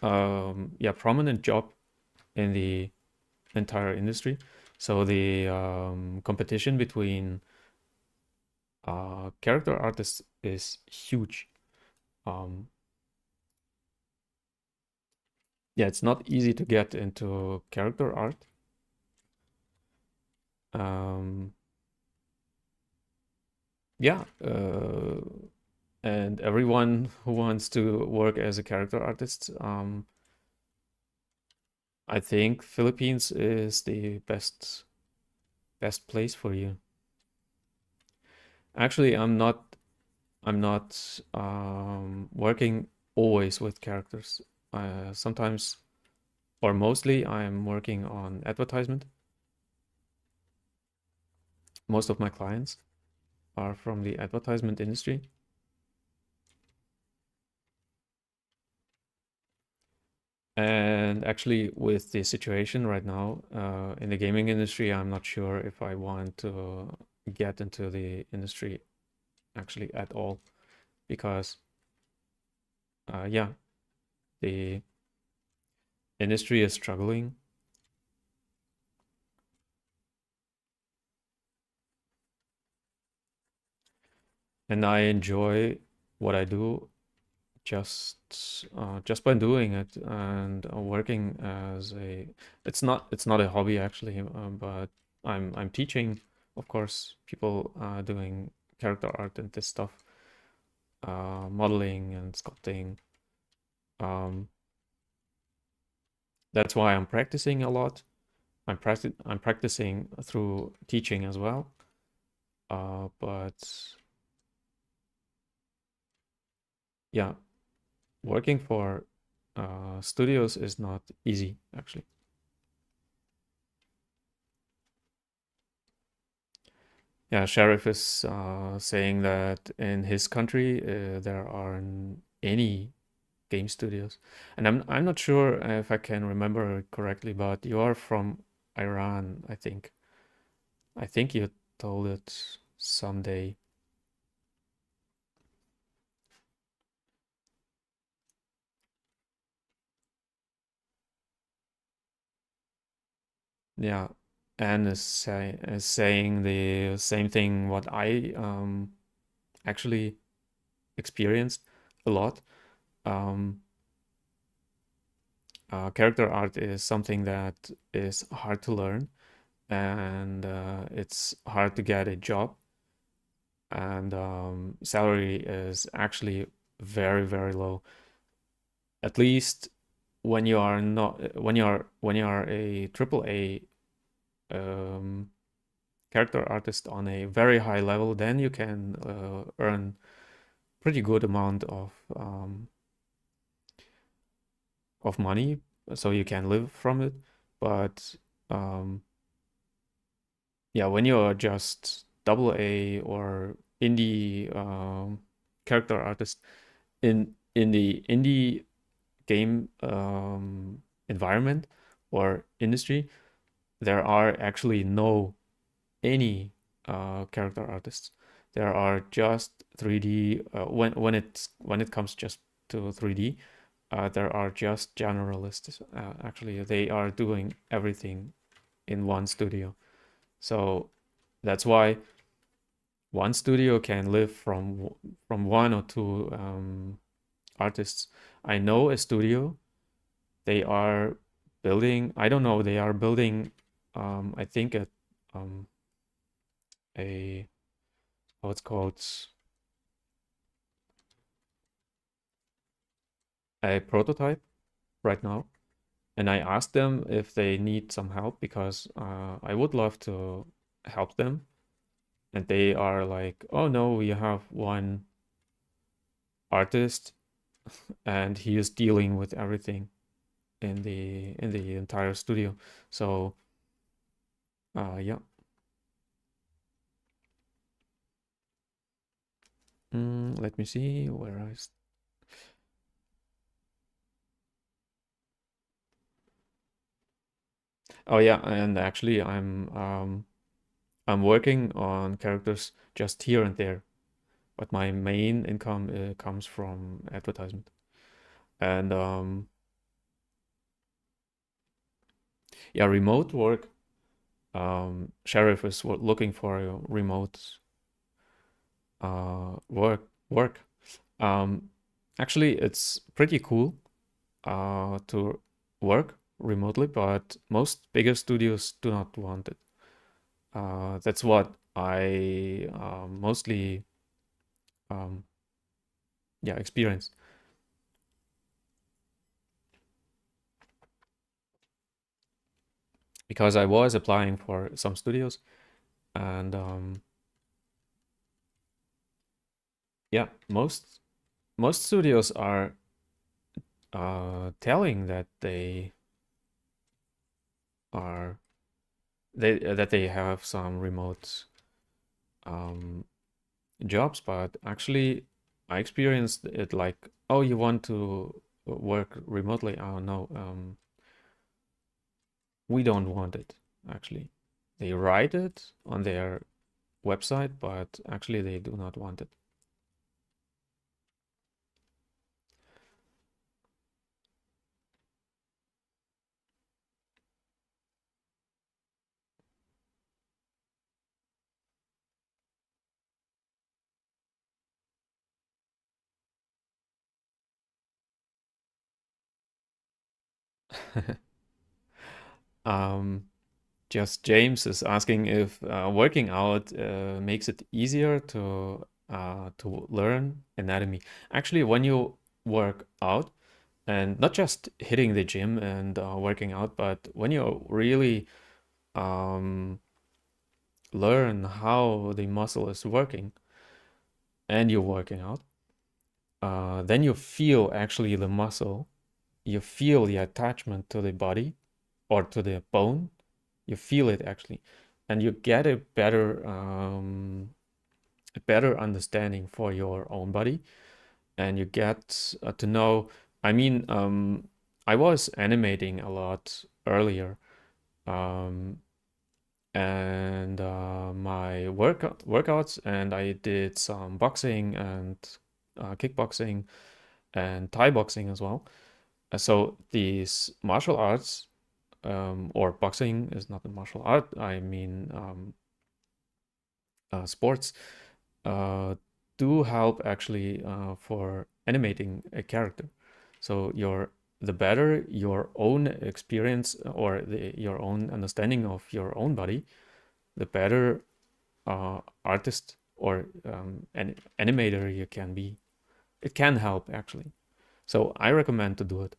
prominent job in the entire industry. So the competition between character artists is huge. Um, yeah, it's not easy to get into character art. Um, yeah, and everyone who wants to work as a character artist, I think Philippines is the best place for you. Actually, I'm not working always with characters. Sometimes or mostly I'm working on advertisement. Most of my clients are from the advertisement industry. And actually, with the situation right now in the gaming industry, I'm not sure if I want to get into the industry actually at all because, yeah, the industry is struggling. And I enjoy what I do just by doing it and working as a it's not a hobby actually, but I'm teaching, of course, people doing character art and this stuff, modeling and sculpting. Um, that's why I'm practicing a lot. I'm practicing through teaching as well. But yeah, working for studios is not easy actually. Yeah, Sheriff is saying that in his country there aren't any game studios, and I'm not sure if I can remember it correctly, but you are from Iran, I think. I think you told it someday. Yeah, and is saying the same thing what I actually experienced a lot. Um, Character art is something that is hard to learn and it's hard to get a job and salary is actually very low, at least when you are not when you are a triple A um, character artist on a very high level, then you can earn pretty good amount of money, so you can live from it. But um, yeah, when you're just double A or indie character artist in the indie game environment or industry, there are actually no any character artists. There are just 3D when it comes just to 3D. There are just generalists. Actually, they are doing everything in one studio. So that's why one studio can live from one or two artists. I know a studio. They are building. I don't know. They are building. I think um, a how it's called, a prototype right now. And I asked them if they need some help because I would love to help them. And they are like, oh no, we have one artist and he is dealing with everything in the entire studio. So yeah. Let me see where oh yeah, and actually I'm working on characters just here and there, but my main income comes from advertisement. And yeah, remote work. Sheriff is looking for a remote work. Um, Actually, it's pretty cool to work remotely, but most bigger studios do not want it. That's what I mostly um, yeah experience because I was applying for some studios and yeah, most studios are telling that are they have some remote um, jobs, but actually I experienced it like, oh, you want to work remotely? Oh no, we don't want it. Actually, they write it on their website, but actually they do not want it. um, Just James is asking if working out makes it easier to learn anatomy. Actually, when you work out, and not just hitting the gym and working out, but when you really um, learn how the muscle is working and you're working out, then you feel actually the muscle, you feel the attachment to the body or to the bone, you feel it actually, and you get a better understanding for your own body, and you get to know. I mean, I was animating a lot earlier, um, and my workouts, and I did some boxing and kickboxing and Thai boxing as well. So these martial arts, or boxing is not a martial art. I mean, sports uh, do help actually for animating a character. So the better your own experience or your own understanding of your own body, the better artist or an animator you can be. It can help actually. So I recommend to do it.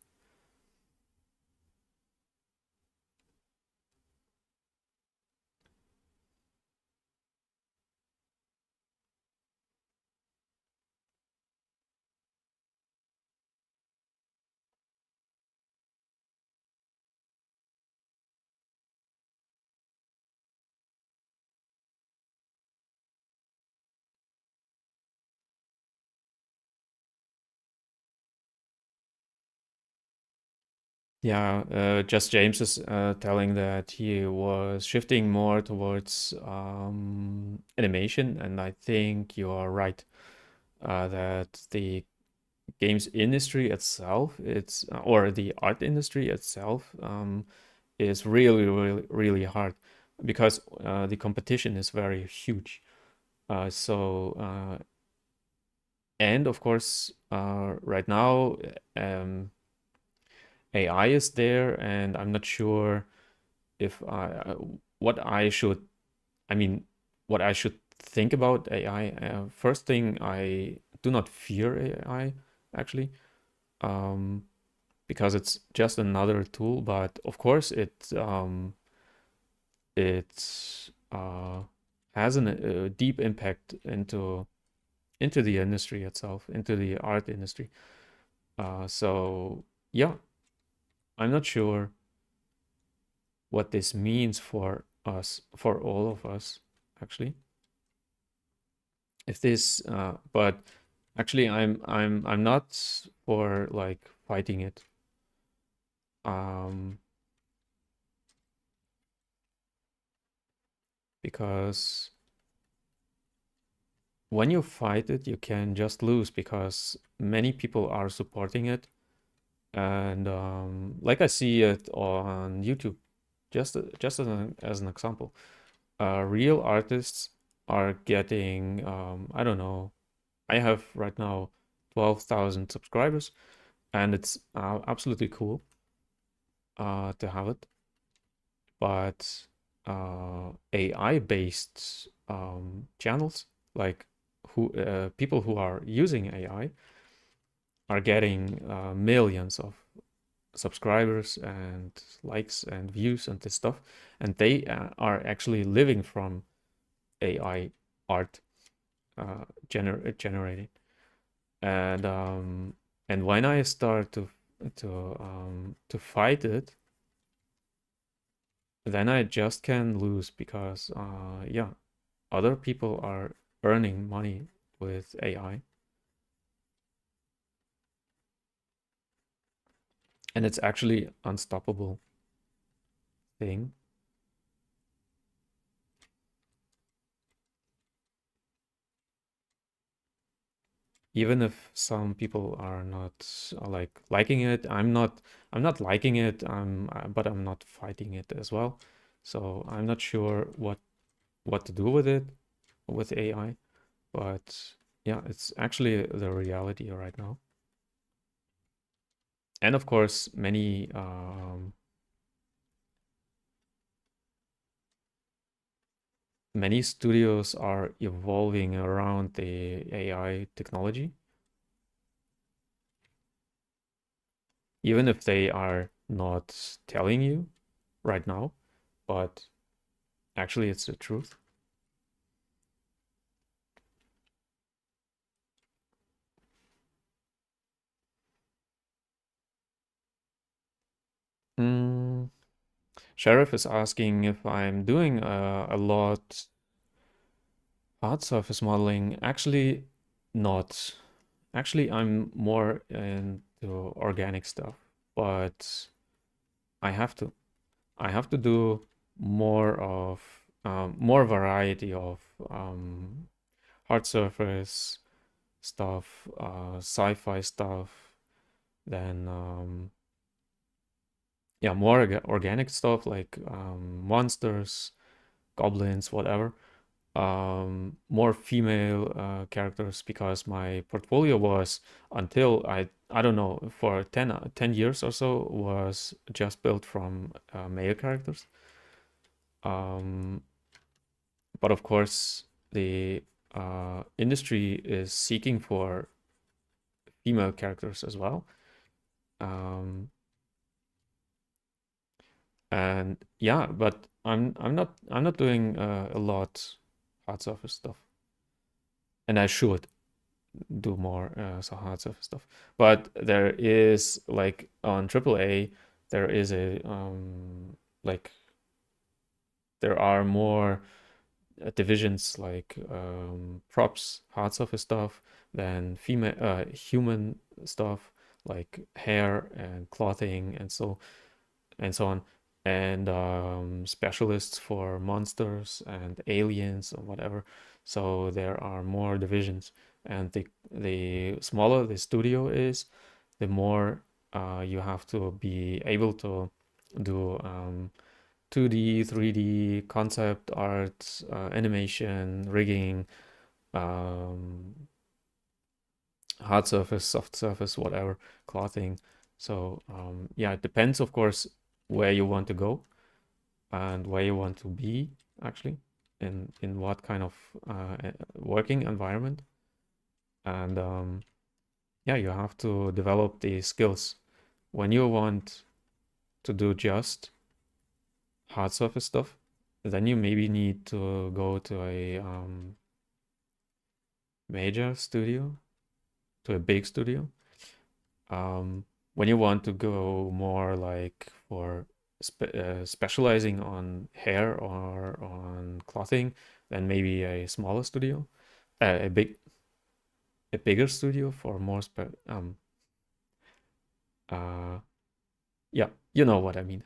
Yeah, just James is telling that he was shifting more towards animation, and I think you are right that the games industry itself, it's or the art industry itself, is really, really, really hard because the competition is very huge. And of course, right now, um, AI is there, and I'm not sure if what I should, I mean, what I should think about AI. First thing, I do not fear AI, actually. Um, because it's just another tool. But of course, it has a deep impact into the industry itself, into the art industry. So yeah, I'm not sure what this means for us, for all of us, actually. If this, but actually, I'm not for like fighting it. Um, because when you fight it, you can just lose because many people are supporting it. And like I see it on YouTube, just as an example, real artists are getting, I don't know, I have right now 12,000 subscribers, and it's absolutely cool to have it. But AI-based channels, like people who are using AI, are getting millions of subscribers and likes and views and this stuff, and they are actually living from AI art generating. And when I start to fight it, then I just can lose because yeah, other people are earning money with AI, and it's actually unstoppable thing. Even if some people are not like liking it, I'm not liking it. But I'm not fighting it as well. So I'm not sure what to do with it, with AI. But yeah, it's actually the reality right now. And of course, many studios are evolving around the AI technology, even if they are not telling you right now, but actually it's the truth. Mm, Sheriff is asking if I'm doing a lot hard surface modeling. Actually, not. Actually, I'm more into organic stuff, but I have to. I have to do more of more variety of um, hard surface stuff, sci-fi stuff, than yeah, more organic stuff like monsters, goblins, whatever. More female characters because my portfolio was until I don't know for 10 years or so was just built from male characters. Um, but of course, the industry is seeking for female characters as well. Um, and yeah, but I'm not doing a lot hard surface stuff, and I should do more so hard surface stuff. But there is like on AAA, there is a like there are more divisions like props, hard surface stuff, than female human stuff like hair and clothing and so on, and specialists for monsters and aliens or whatever. So there are more divisions, and the smaller the studio is, the more you have to be able to do 2D, 3D concept art, animation, rigging, um, hard surface, soft surface, whatever, clothing. So yeah, it depends, of course, where you want to go and where you want to be actually, in what kind of working environment. And yeah, you have to develop the skills when you want to do just hard surface stuff, then you maybe need to go to a major studio, to a big studio. When you want to go more like for specializing on hair or on clothing, then maybe a smaller studio, a bigger studio for more uh yeah, you know what I mean.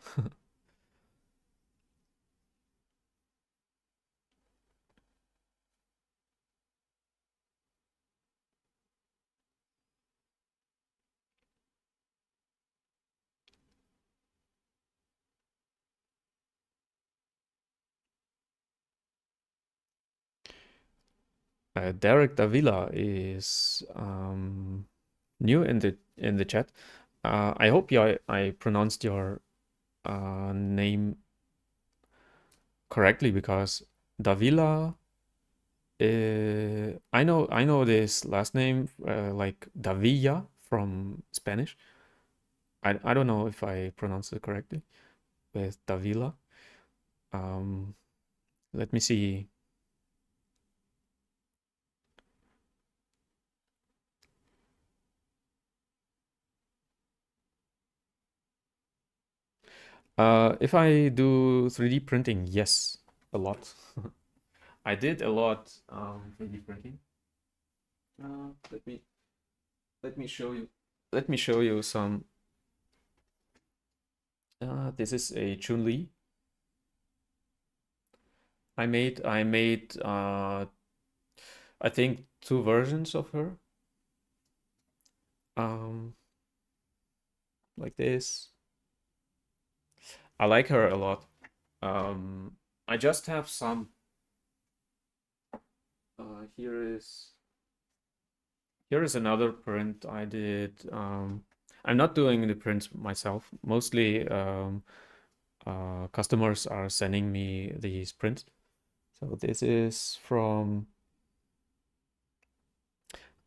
Derek Davila is new in the chat. I hope I pronounced your name correctly, because Davila, I know this last name like Davilla from Spanish. I don't know if I pronounced it correctly with Davila. Um, Let me see. If I do 3D printing, yes, a lot. I did a lot 3D printing. Let me show you. Let me show you some. This is a Chun-Li. I made I think 2 versions of her. Um, like this. I like her a lot. I just have some. Here is another print I did. I'm not doing the prints myself. Mostly customers are sending me these prints. So this is from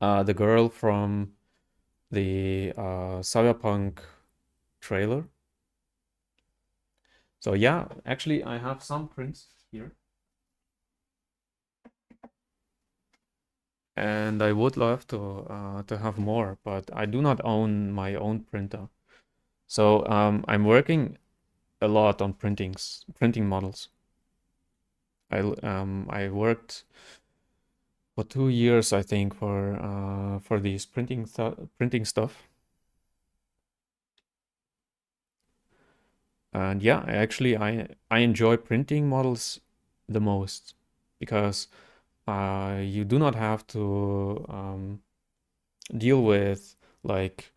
the girl from the Cyberpunk trailer. So yeah, actually I have some prints here. And I would love to have more, but I do not own my own printer. So I'm working a lot on printing models. I worked for 2 years, I think, for these printing stuff. And yeah, I enjoy printing models the most, because you do not have to deal with like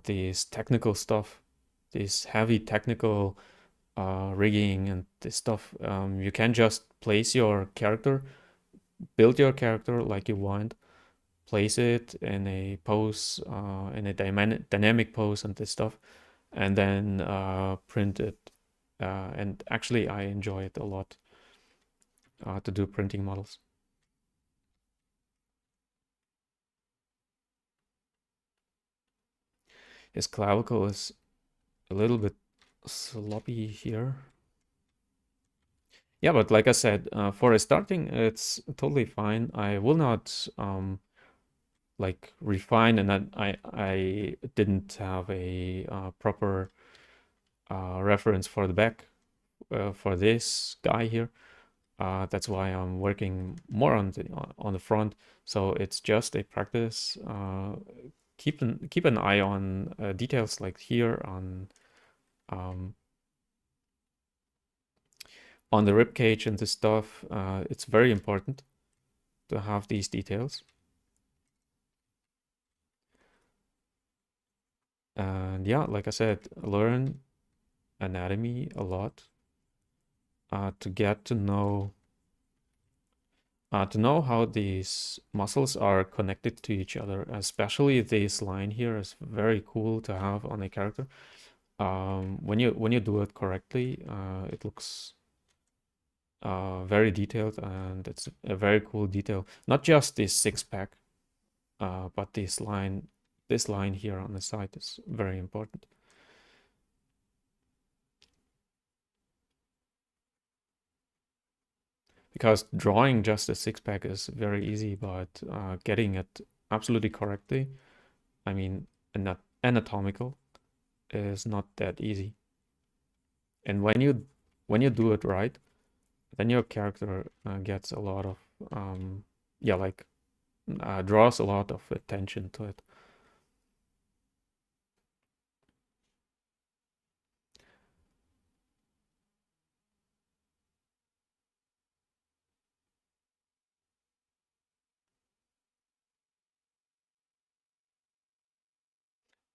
this technical stuff, this heavy technical rigging and this stuff. You can just place your character, build your character like you want, place it in a pose, in a dynamic pose and this stuff, and then print it. And actually, I enjoy it a lot to do printing models. His clavicle is a little bit sloppy here. Yeah, but like I said, for a starting, it's totally fine. I will not like refine, and I didn't have a proper reference for the back for this guy here. That's why I'm working more on the front. So it's just a practice. Keep an eye on details like here um, on the rib cage and this stuff. It's very important to have these details. And yeah, like I said, learn anatomy a lot to get to know how these muscles are connected to each other. Especially this line here is very cool to have on a character. When you do it correctly, it looks very detailed, and it's a very cool detail. Not just this six pack, but this line this line here on the side is very important. Because drawing just a six-pack is very easy, but getting it absolutely correctly, I mean, anatomical, is not that easy. And when you do it right, then your character gets a lot of yeah, like draws a lot of attention to it.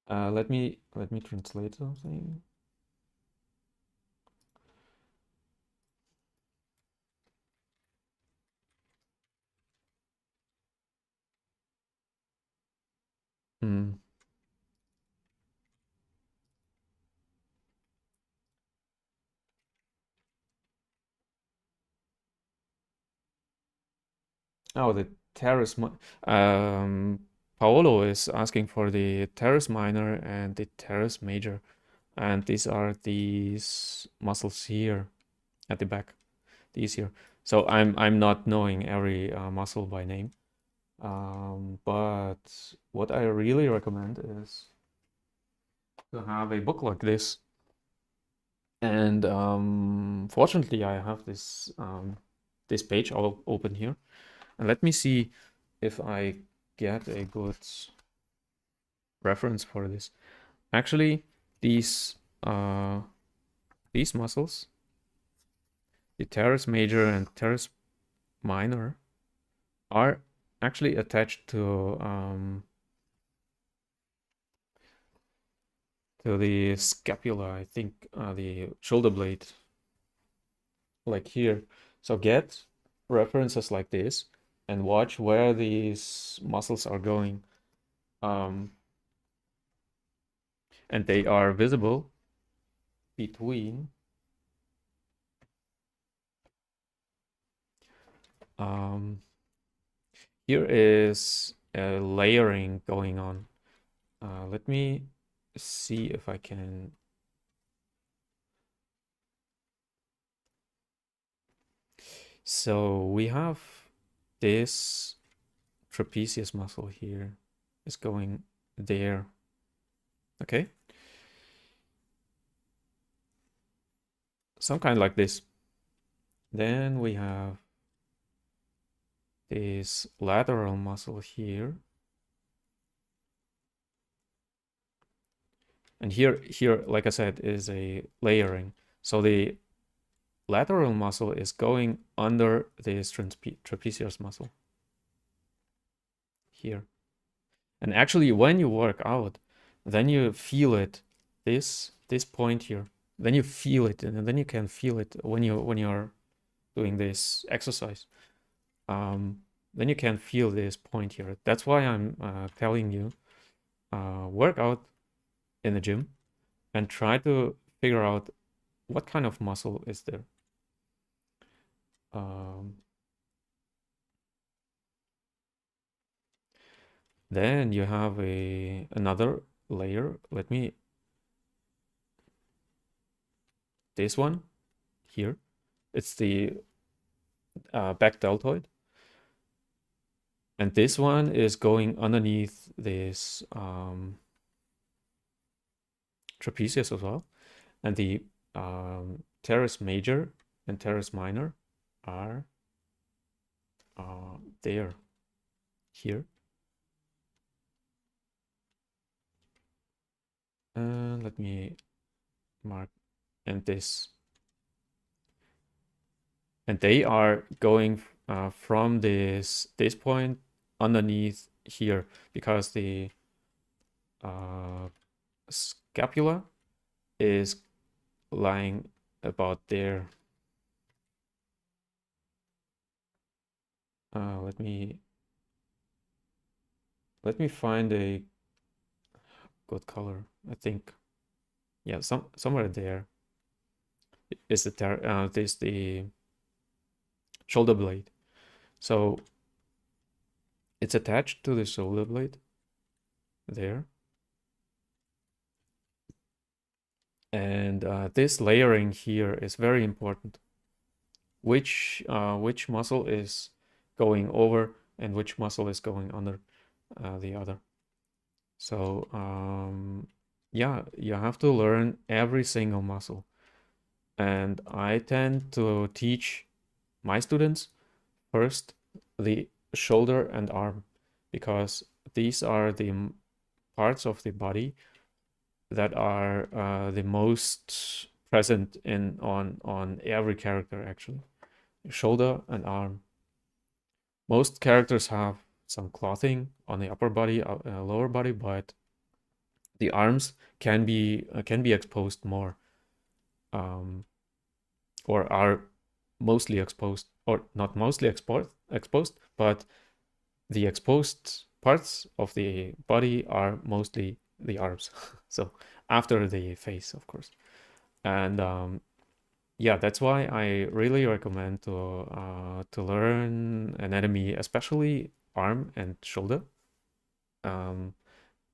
Let me translate something. Hmm. Oh, the teres Paolo is asking for the teres minor and the teres major, and these are these muscles here at the back, these here. So I'm not knowing every muscle by name, but what I really recommend is to have a book like this. And fortunately, I have this page all open here, and let me see if I get a good reference for this. Actually, these muscles, the teres major and teres minor, are actually attached to the scapula, I think, the shoulder blade, like here. So get references like this and watch where these muscles are going. And they are visible between here is a layering going on. Let me see if I can. So we have this trapezius muscle here is going there. Okay. Some kind like this. Then we have this lateral muscle here. And here, like I said, is a layering. So the lateral muscle is going under this trapezius muscle here. And actually, when you work out, then you feel it, this point here. Then you feel it, and then you can feel it when you're doing this exercise. Then you can feel this point here. That's why I'm telling you, work out in the gym and try to figure out what kind of muscle is there. Then you have another layer. Let me, this one here. It's the back deltoid. And this one is going underneath this trapezius as well. And the teres major and teres minor are there, here. And let me mark, and this. And they are going from this point underneath here, because the scapula is lying about there. Let me find a good color. I think, yeah, somewhere there is the shoulder blade. So it's attached to the shoulder blade, there. And this layering here is very important. Which muscle is going over and which muscle is going under the other. So yeah, you have to learn every single muscle. And I tend to teach my students first the shoulder and arm, because these are the parts of the body that are the most present in on every character actually. Shoulder and arm. Most characters have some clothing on the upper body, lower body, but the arms can be exposed more, um, or are mostly exposed, or not mostly exposed, but the exposed parts of the body are mostly the arms. So after the face, of course. And yeah, that's why I really recommend to learn anatomy, especially arm and shoulder. Um,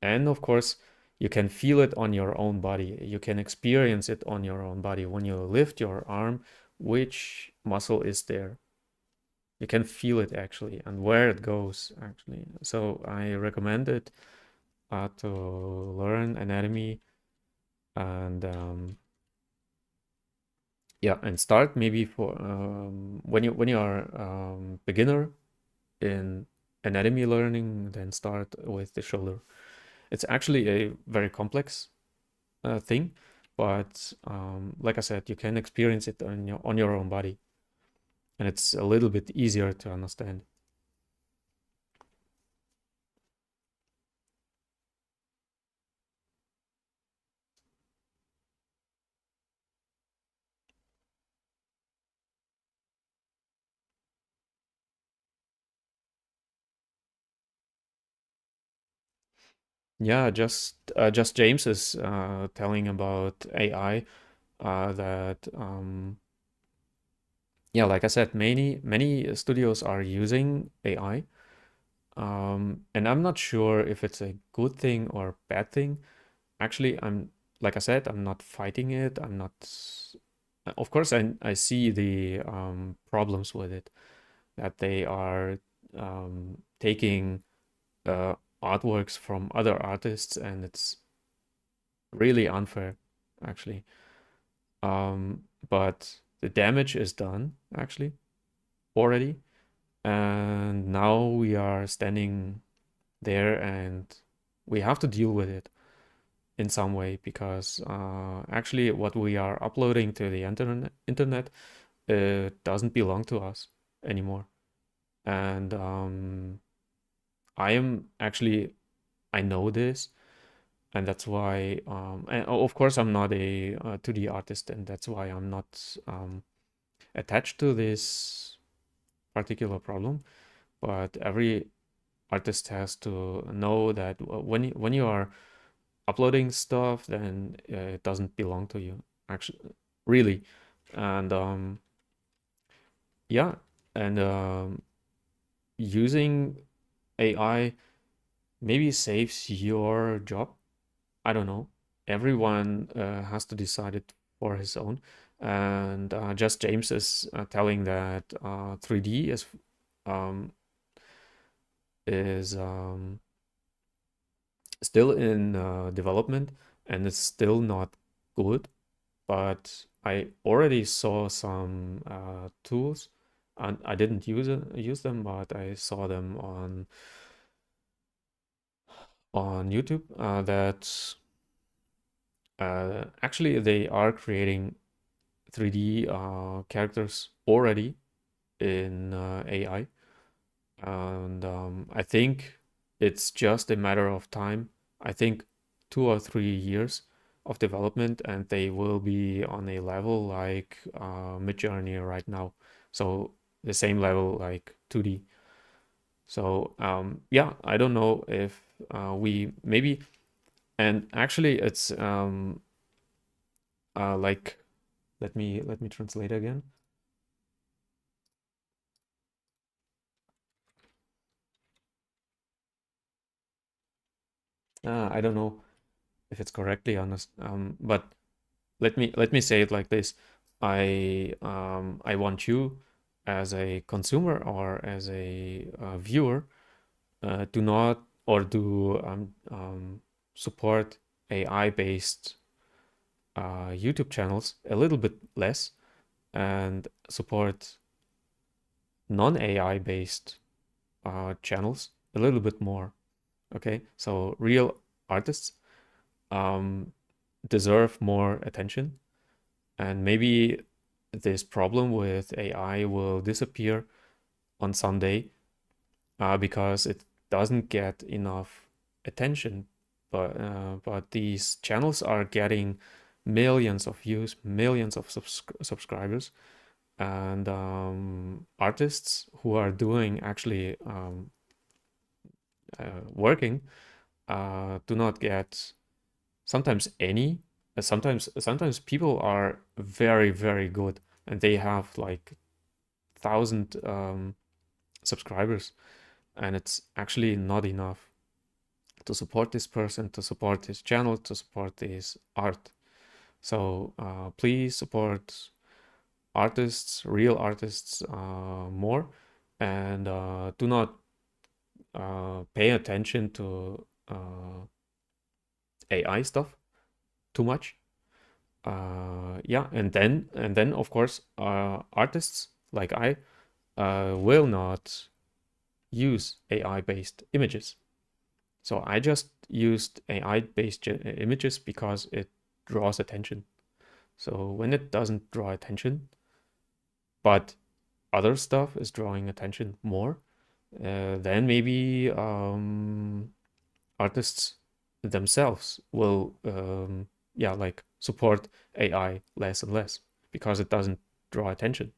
and of course, you can feel it on your own body. You can experience it on your own body. When you lift your arm, which muscle is there? You can feel it actually, and where it goes actually. So I recommend it to learn anatomy, and yeah, and start maybe for when you are beginner in anatomy learning, then start with the shoulder. It's actually a very complex thing, but like I said, you can experience it on your own body, and it's a little bit easier to understand. Yeah, just James is telling about AI, that yeah, like I said, many studios are using AI, and I'm not sure if it's a good thing or bad thing. Actually, like I said, I'm not fighting it. I'm not. Of course, I see the problems with it, that they are taking uh, artworks from other artists, and it's really unfair, actually. But the damage is done, actually, already. And now we are standing there, and we have to deal with it in some way, because actually what we are uploading to the internet doesn't belong to us anymore. And I am actually, I know this, and that's why and of course I'm not a 2D artist, and that's why I'm not attached to this particular problem. But every artist has to know that when you are uploading stuff, then it doesn't belong to you, actually, really. And yeah, and using AI maybe saves your job. I don't know. Everyone has to decide it for his own. And just James is telling that 3D um, is still in development, and it's still not good. But I already saw some tools, and I didn't use them, but I saw them on YouTube, that actually they are creating 3D characters already in AI, and I think it's just a matter of time. I think 2 or 3 years of development, and they will be on a level like Midjourney right now. So the same level like 2D. So yeah, I don't know if we maybe, and actually it's like, let me translate again. I don't know if it's correctly honest, but let me say it like this. I want you as a consumer or as a viewer do not or do support AI-based YouTube channels a little bit less and support non-AI based channels a little bit more. Okay, so real artists um, deserve more attention, and maybe this problem with AI will disappear on Sunday because it doesn't get enough attention. But these channels are getting millions of views, millions of subscribers, and artists who are doing actually working do not get sometimes any. Sometimes people are very good and they have like 1,000 subscribers, and it's actually not enough to support this person, to support his channel, to support his art. So please support artists, real artists, more, and do not pay attention to AI stuff too much. Yeah, and then of course, artists like I will not use AI-based images. So I just used AI-based images because it draws attention. So when it doesn't draw attention, but other stuff is drawing attention more, then maybe artists themselves will yeah, like support AI less and less because it doesn't draw attention.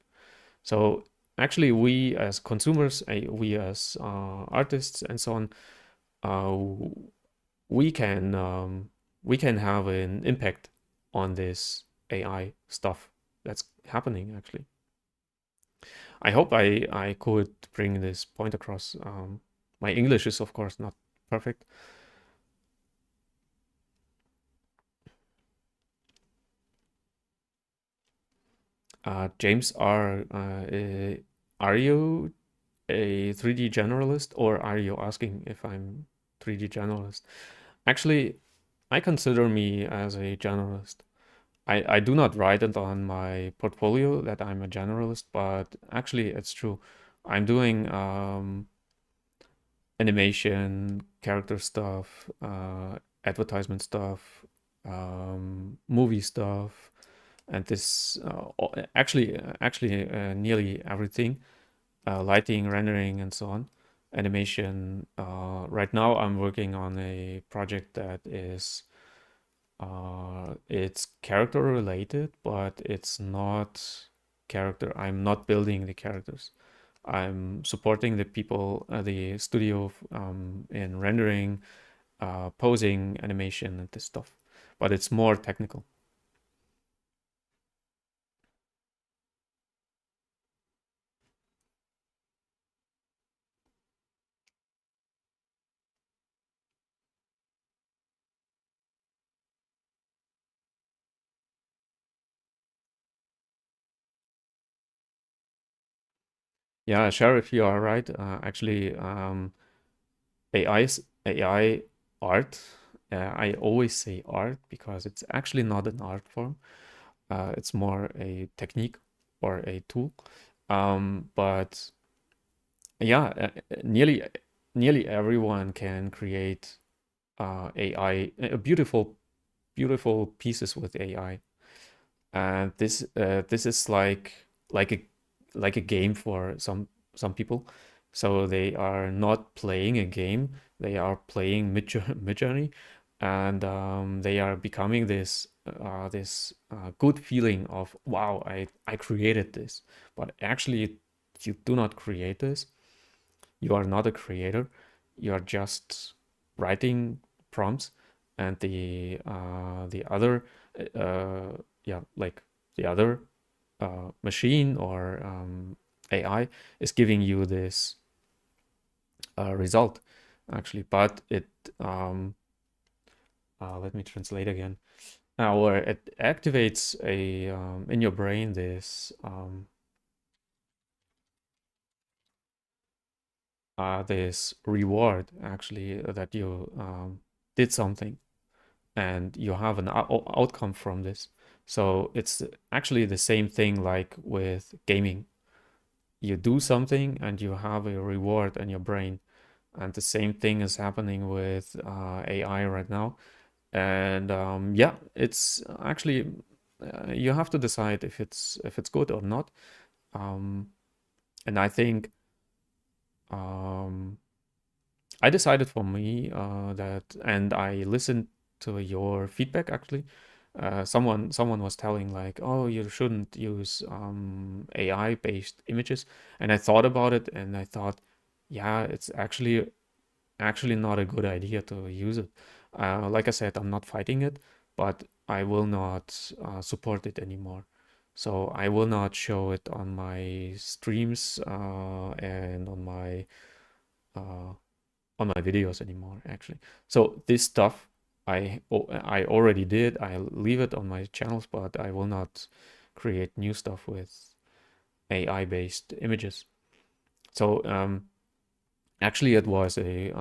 So actually we as consumers, we as artists and so on, uh, we can have an impact on this AI stuff that's happening actually. I hope I could bring this point across. My English is of course not perfect. James are you a 3D generalist, or are you asking if I'm 3D generalist? Actually, I consider me as a generalist. I do not write it on my portfolio that I'm a generalist, but actually it's true. I'm doing animation, character stuff, advertisement stuff, movie stuff, and this actually nearly everything, lighting, rendering, and so on, animation. Right now, I'm working on a project that is it's character related, but it's not character. I'm not building the characters. I'm supporting the people, the studio in rendering, posing, animation, and this stuff. But it's more technical. Yeah, Sheriff, you are right. Actually, AI art. I always say art because it's actually not an art form. It's more a technique or a tool. But yeah, nearly everyone can create AI, beautiful pieces with AI, and this is like a like a game for some people. So they are not playing a game; they are playing Midjourney, and they are becoming this good feeling of wow, I created this. But actually, you do not create this. You are not a creator. You are just writing prompts, and the other yeah, like the other machine or AI is giving you this result actually. But it um, let me translate again. Where it activates a in your brain this reward actually that you did something and you have an outcome from this. So it's actually the same thing like with gaming. You do something and you have a reward in your brain. And the same thing is happening with AI right now. And yeah, it's actually you have to decide if it's good or not. Um, and I think um, I decided for me that, and I listened to your feedback actually. Someone was telling like, oh, you shouldn't use AI based images, and I thought about it, and I thought, yeah, it's actually not a good idea to use it. Like I said, I'm not fighting it, but I will not support it anymore. So I will not show it on my streams and uh, on my videos anymore, actually. So this stuff I already did. I leave it on my channels, but I will not create new stuff with AI-based images. So actually, it was a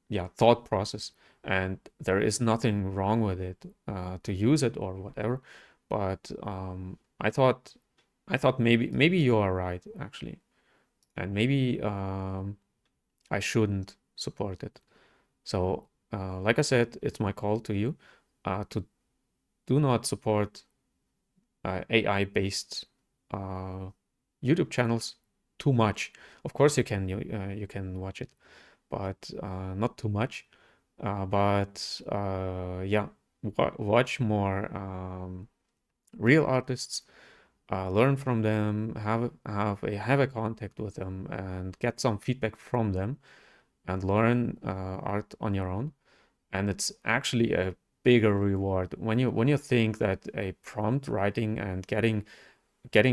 yeah, thought process, and there is nothing wrong with it to use it or whatever. But I thought maybe you are right actually, and maybe I shouldn't support it. So, like I said, it's my call to you to do not support AI-based YouTube channels too much. Of course, you can watch it, but not too much. But yeah, watch more real artists. Learn from them, have a contact with them, and get some feedback from them, and learn art on your own. And it's actually a bigger reward when you think that a prompt writing and getting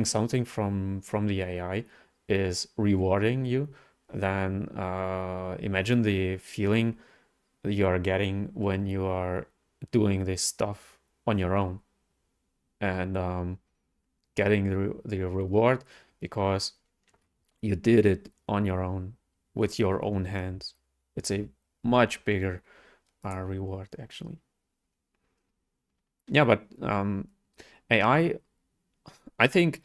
something from the AI is rewarding you. Then imagine the feeling you are getting when you are doing this stuff on your own and getting the reward because you did it on your own with your own hands. It's a much bigger reward actually. Yeah, but AI, I think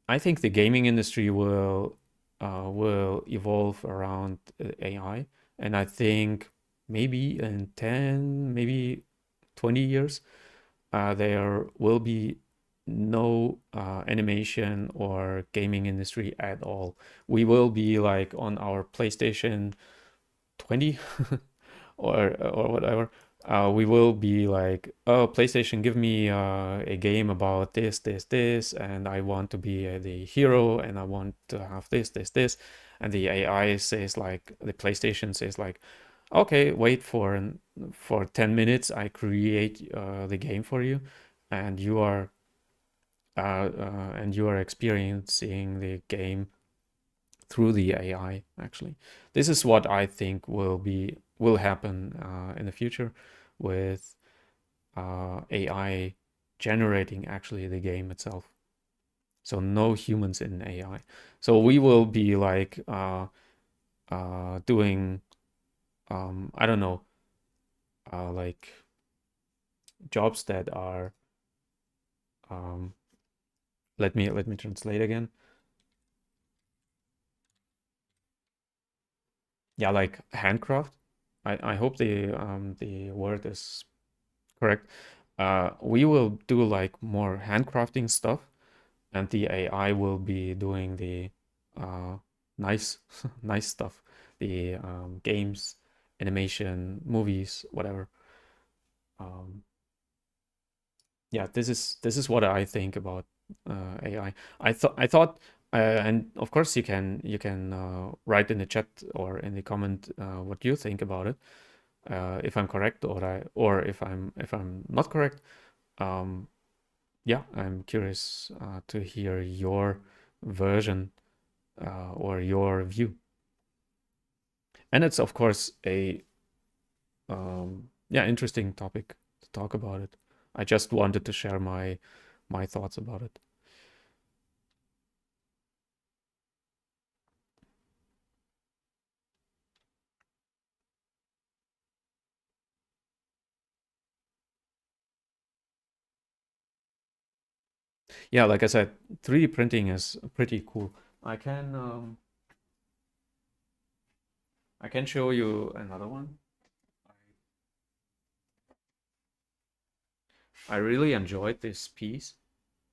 I think the gaming industry will evolve around AI, and I think maybe in 10, maybe 20 years, there will be no animation or gaming industry at all. We will be like on our PlayStation 20 or whatever, we will be like, oh, PlayStation, give me a game about this, and I want to be the hero, and I want to have this, and the AI says like, the PlayStation says like, okay, wait for 10 minutes, I create the game for you, and you are experiencing the game through the AI actually. This is what I think will happen in the future with AI generating actually the game itself. So no humans in AI. So we will be like doing I don't know like jobs that are um, let me translate again. Yeah, like handcraft. I hope the word is correct. We will do like more handcrafting stuff, and the AI will be doing the nice nice stuff, the games, animation, movies, whatever. Um, yeah, this is what I think about AI. I thought, and of course you can write in the chat or in the comment what you think about it, if I'm correct or if I'm not correct. Um, yeah, I'm curious to hear your version or your view. And it's of course a yeah, interesting topic to talk about it. I just wanted to share my thoughts about it. Yeah, like I said, 3D printing is pretty cool. I can um, I can show you another one. I really enjoyed this piece.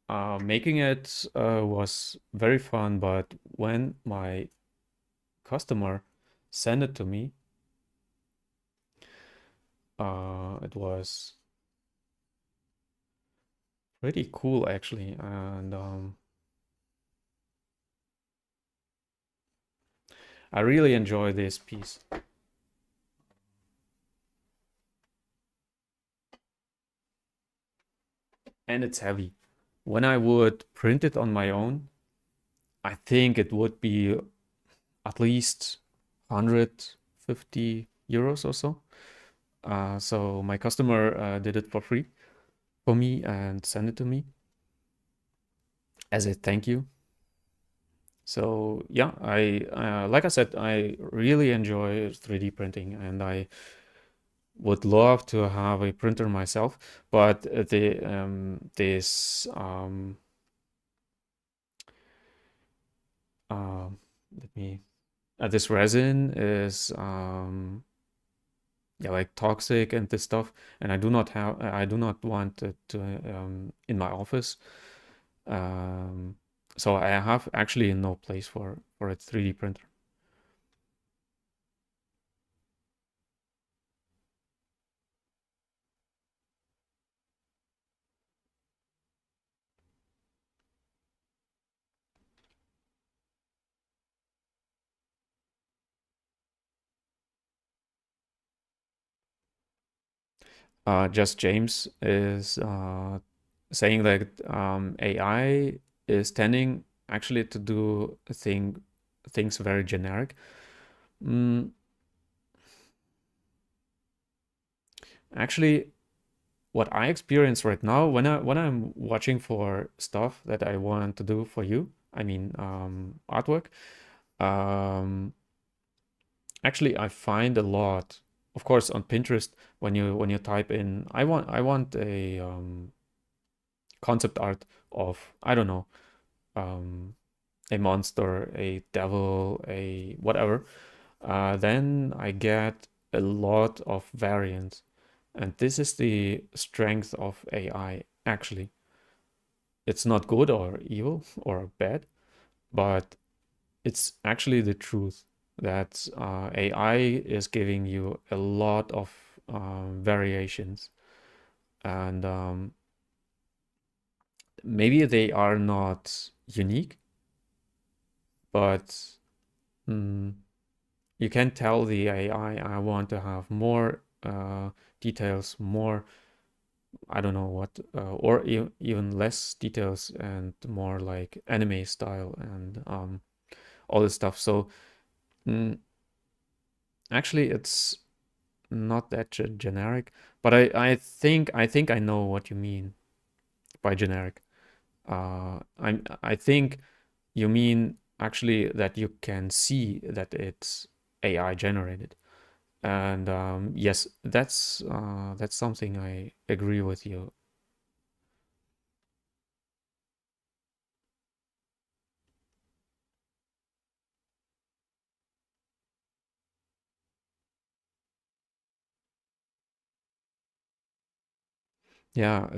Making it was very fun, but when my customer sent it to me, it was pretty cool actually, and I really enjoy this piece. And it's heavy. When I would print it on my own, I think it would be at least 150 euros or so. So my customer did it for free for me and sent it to me as a thank you. So yeah, I like I said, I really enjoy 3D printing, and I would love to have a printer myself. But the this let me this resin is yeah, like toxic and this stuff, and I do not want it to, in my office. Um, so I have actually no place for a 3D printer. Just James is saying that AI is tending actually to do things very generic. Mm, actually, what I experience right now when I'm watching for stuff that I want to do for you, I mean artwork, um, actually I find a lot, of course, on Pinterest when you type in I want a concept art of, I don't know, um, a monster, a devil, a whatever, then I get a lot of variants. And this is the strength of AI, actually. It's not good or evil or bad, but it's actually the truth that AI is giving you a lot of variations. And maybe they are not unique, but mm, you can tell the AI, I want to have more details, more, I don't know what, or even less details and more like anime style and all this stuff. So mm, actually, it's not that generic, but I think I know what you mean by generic. I think you mean actually that you can see that it's AI generated. And yes, that's something I agree with you. Yeah,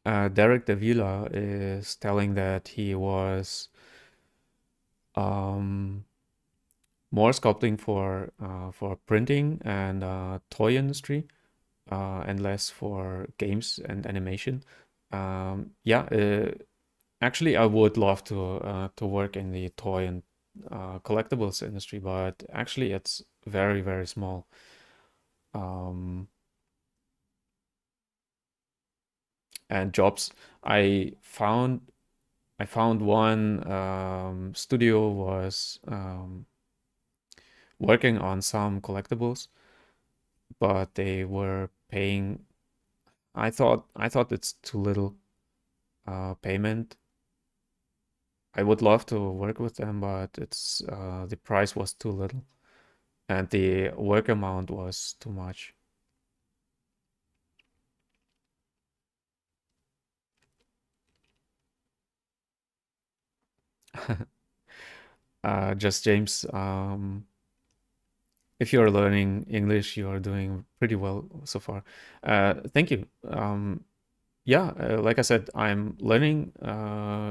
Derek Davila is telling that he was um, more sculpting for printing and toy industry, and less for games and animation. Yeah, actually, I would love to work in the toy and collectibles industry, but actually, it's very very small. Um, and jobs, I found I found one studio was working on some collectibles, but they were paying. I thought it's too little payment. I would love to work with them, but it's the price was too little, and the work amount was too much. Just James, if you're learning English, you are doing pretty well so far. Thank you. Yeah, like I said, I'm learning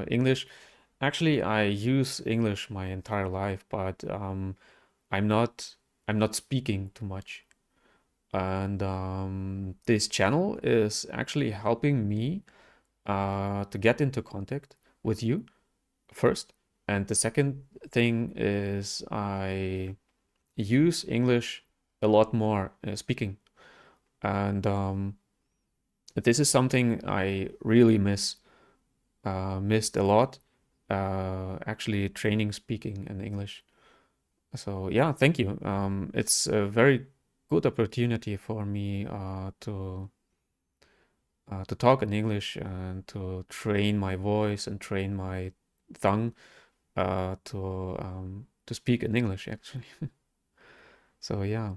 English. Actually, I use English my entire life, but I'm not I'm not speaking too much. And this channel is actually helping me to get into contact with you first. And the second thing is I use English a lot more speaking. And this is something I really missed a lot, actually training speaking in English. So yeah, thank you. It's a very good opportunity for me to talk in English and to train my voice and train my tongue to speak in English actually. So yeah.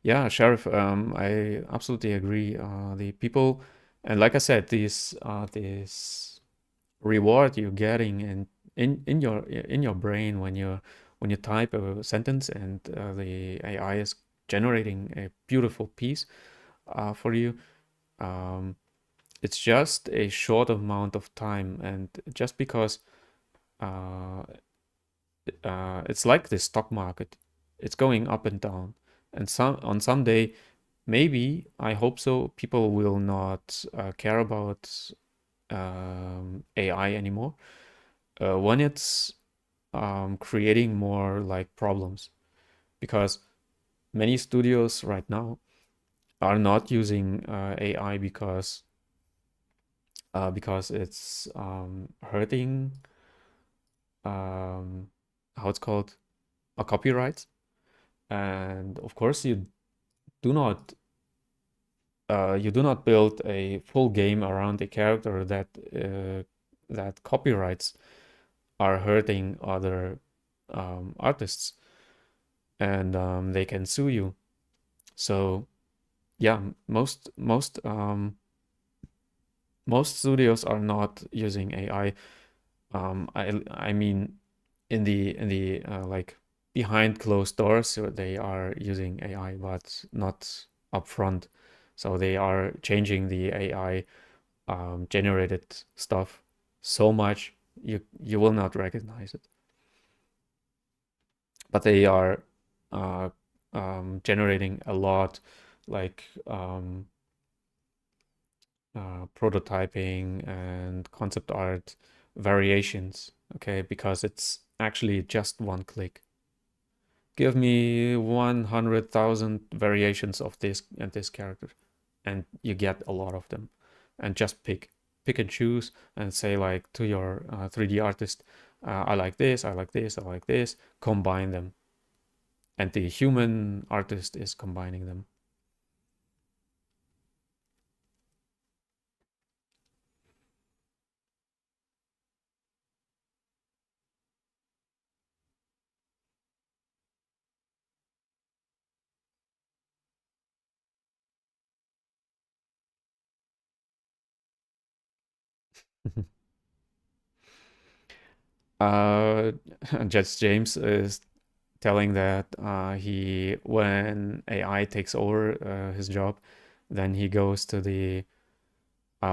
Yeah, Sheriff, I absolutely agree. The people, and like I said, this reward you're getting in your brain when you type a sentence and the AI is generating a beautiful piece for you. Um, it's just a short amount of time, and just because uh, it's like the stock market, it's going up and down, and some day, maybe I hope so, people will not care about AI anymore when it's creating more like problems, because many studios right now are not using AI because it's hurting um, how it's called, a copyright. And of course, do not you do not build a full game around a character that copyrights are hurting other artists, and they can sue you. So yeah, most studios are not using AI. I mean, in the like behind closed doors, so they are using AI, but not upfront. So they are changing the AI generated stuff so much you will not recognize it. But they are uh, generating a lot, like prototyping and concept art variations, okay, because it's actually just one click. Give me 100,000 variations of this and this character, and you get a lot of them. And just pick and choose and say like to your 3D artist, I like this, I like this, I like this, combine them. And the human artist is combining them. uh, Judge James is telling that he when AI takes over his job, then he goes to the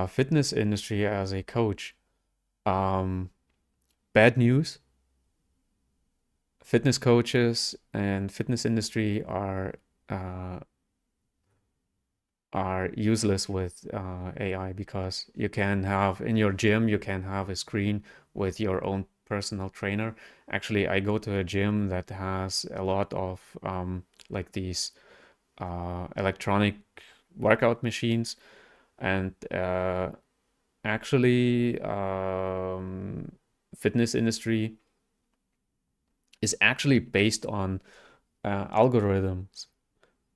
fitness industry as a coach. Um, Bad news: fitness coaches and fitness industry uh, are useless with AI, because you can have in your gym you can have a screen with your own personal trainer. Actually, I go to a gym that has a lot of like these electronic workout machines, and actually fitness industry is actually based on algorithms.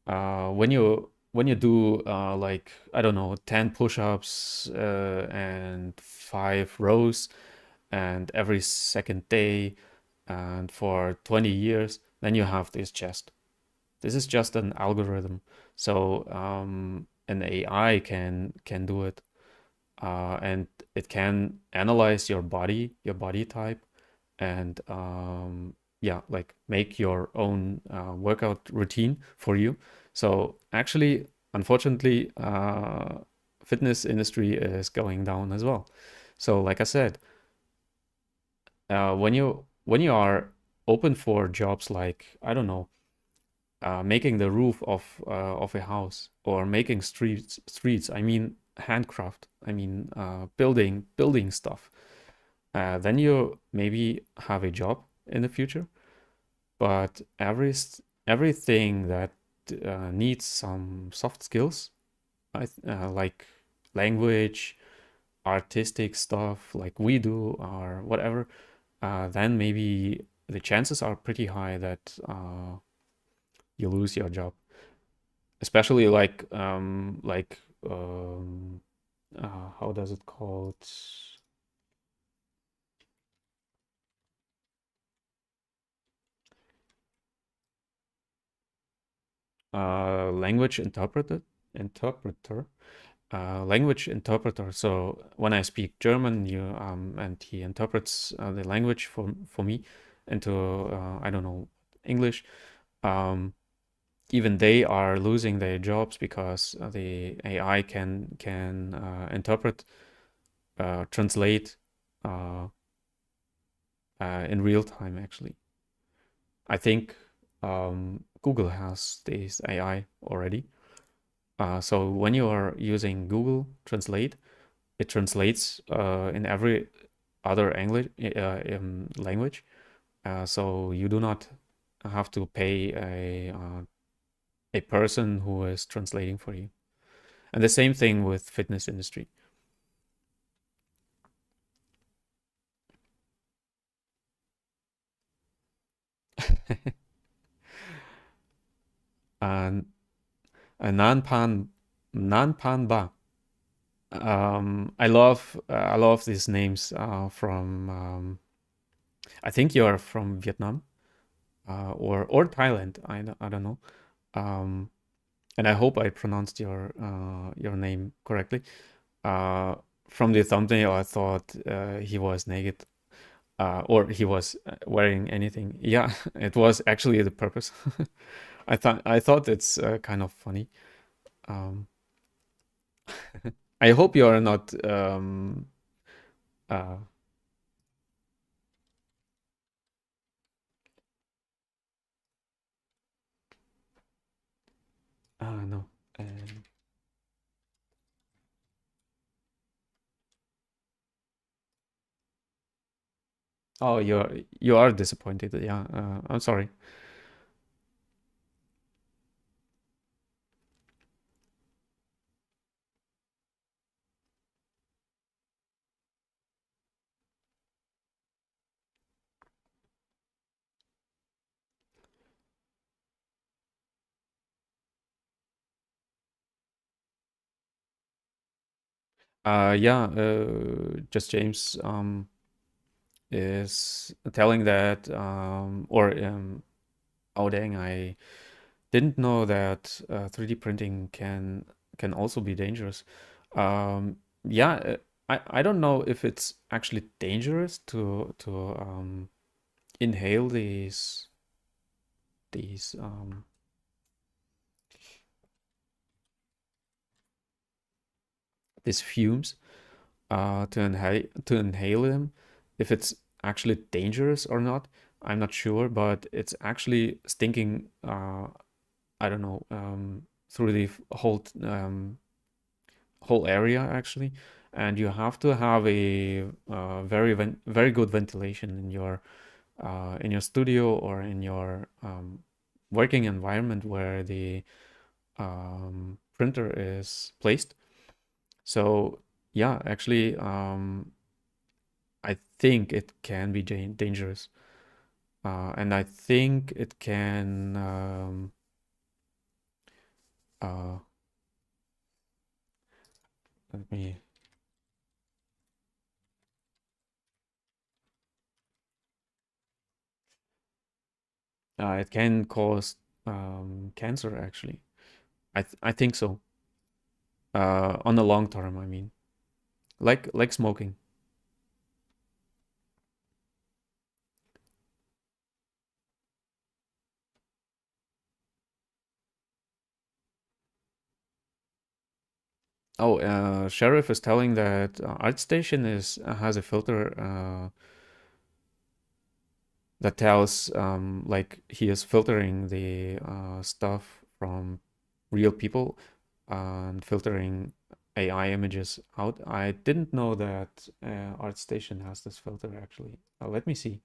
When you do like, I don't know, 10 push-ups and 5 rows and every second day and for 20 years, then you have this chest. This is just an algorithm. So an AI can do it, and it can analyze your body type, and yeah, like make your own workout routine for you. So actually, unfortunately, fitness industry is going down as well. So like I said, when you are open for jobs like, I don't know, making the roof of a house, or making streets, I mean handcraft, I mean building stuff, then you maybe have a job in the future. But everything that needs some soft skills, like language, artistic stuff, like we do, or whatever, then maybe the chances are pretty high that you lose your job. Especially um, how does it called? Language interpreter. Language interpreter. So when I speak German, and he interprets the language for me into I don't know, English. Um, Even they are losing their jobs because the AI can interpret, translate uh, in real time. Actually, I think Google has this AI already. So when you are using Google Translate, it translates in every other language. So you do not have to pay a person who is translating for you. And the same thing with fitness industry. And Nanpan Nanpan. I love these names from I think you're from Vietnam, or Thailand. I don't know. Um, and I hope I pronounced your name correctly. Uh, from the thumbnail, I thought he was naked, or he was wearing anything. Yeah, it was actually the purpose. I thought it's kind of funny. Um, I hope you are not. Uh, no. Um, oh, you are disappointed. Yeah. I'm sorry. Yeah. Just James is telling that, or oh dang, I didn't know that 3D printing can also be dangerous. Yeah, I don't know if it's actually dangerous to inhale these these fumes, to inhale them. If it's actually dangerous or not, I'm not sure, but it's actually stinking. I don't know, through the whole area actually. and you have to have a very good ventilation in your studio or in your working environment where the printer is placed. So yeah, actually, I think it can be dangerous, and I think it can uh, let me. It can cause cancer, actually. I think so. On the long term, I mean, like smoking. Oh, Sheriff is telling that ArtStation is has a filter that tells like he is filtering the stuff from real people and filtering AI images out. I didn't know that ArtStation has this filter actually. Let me see.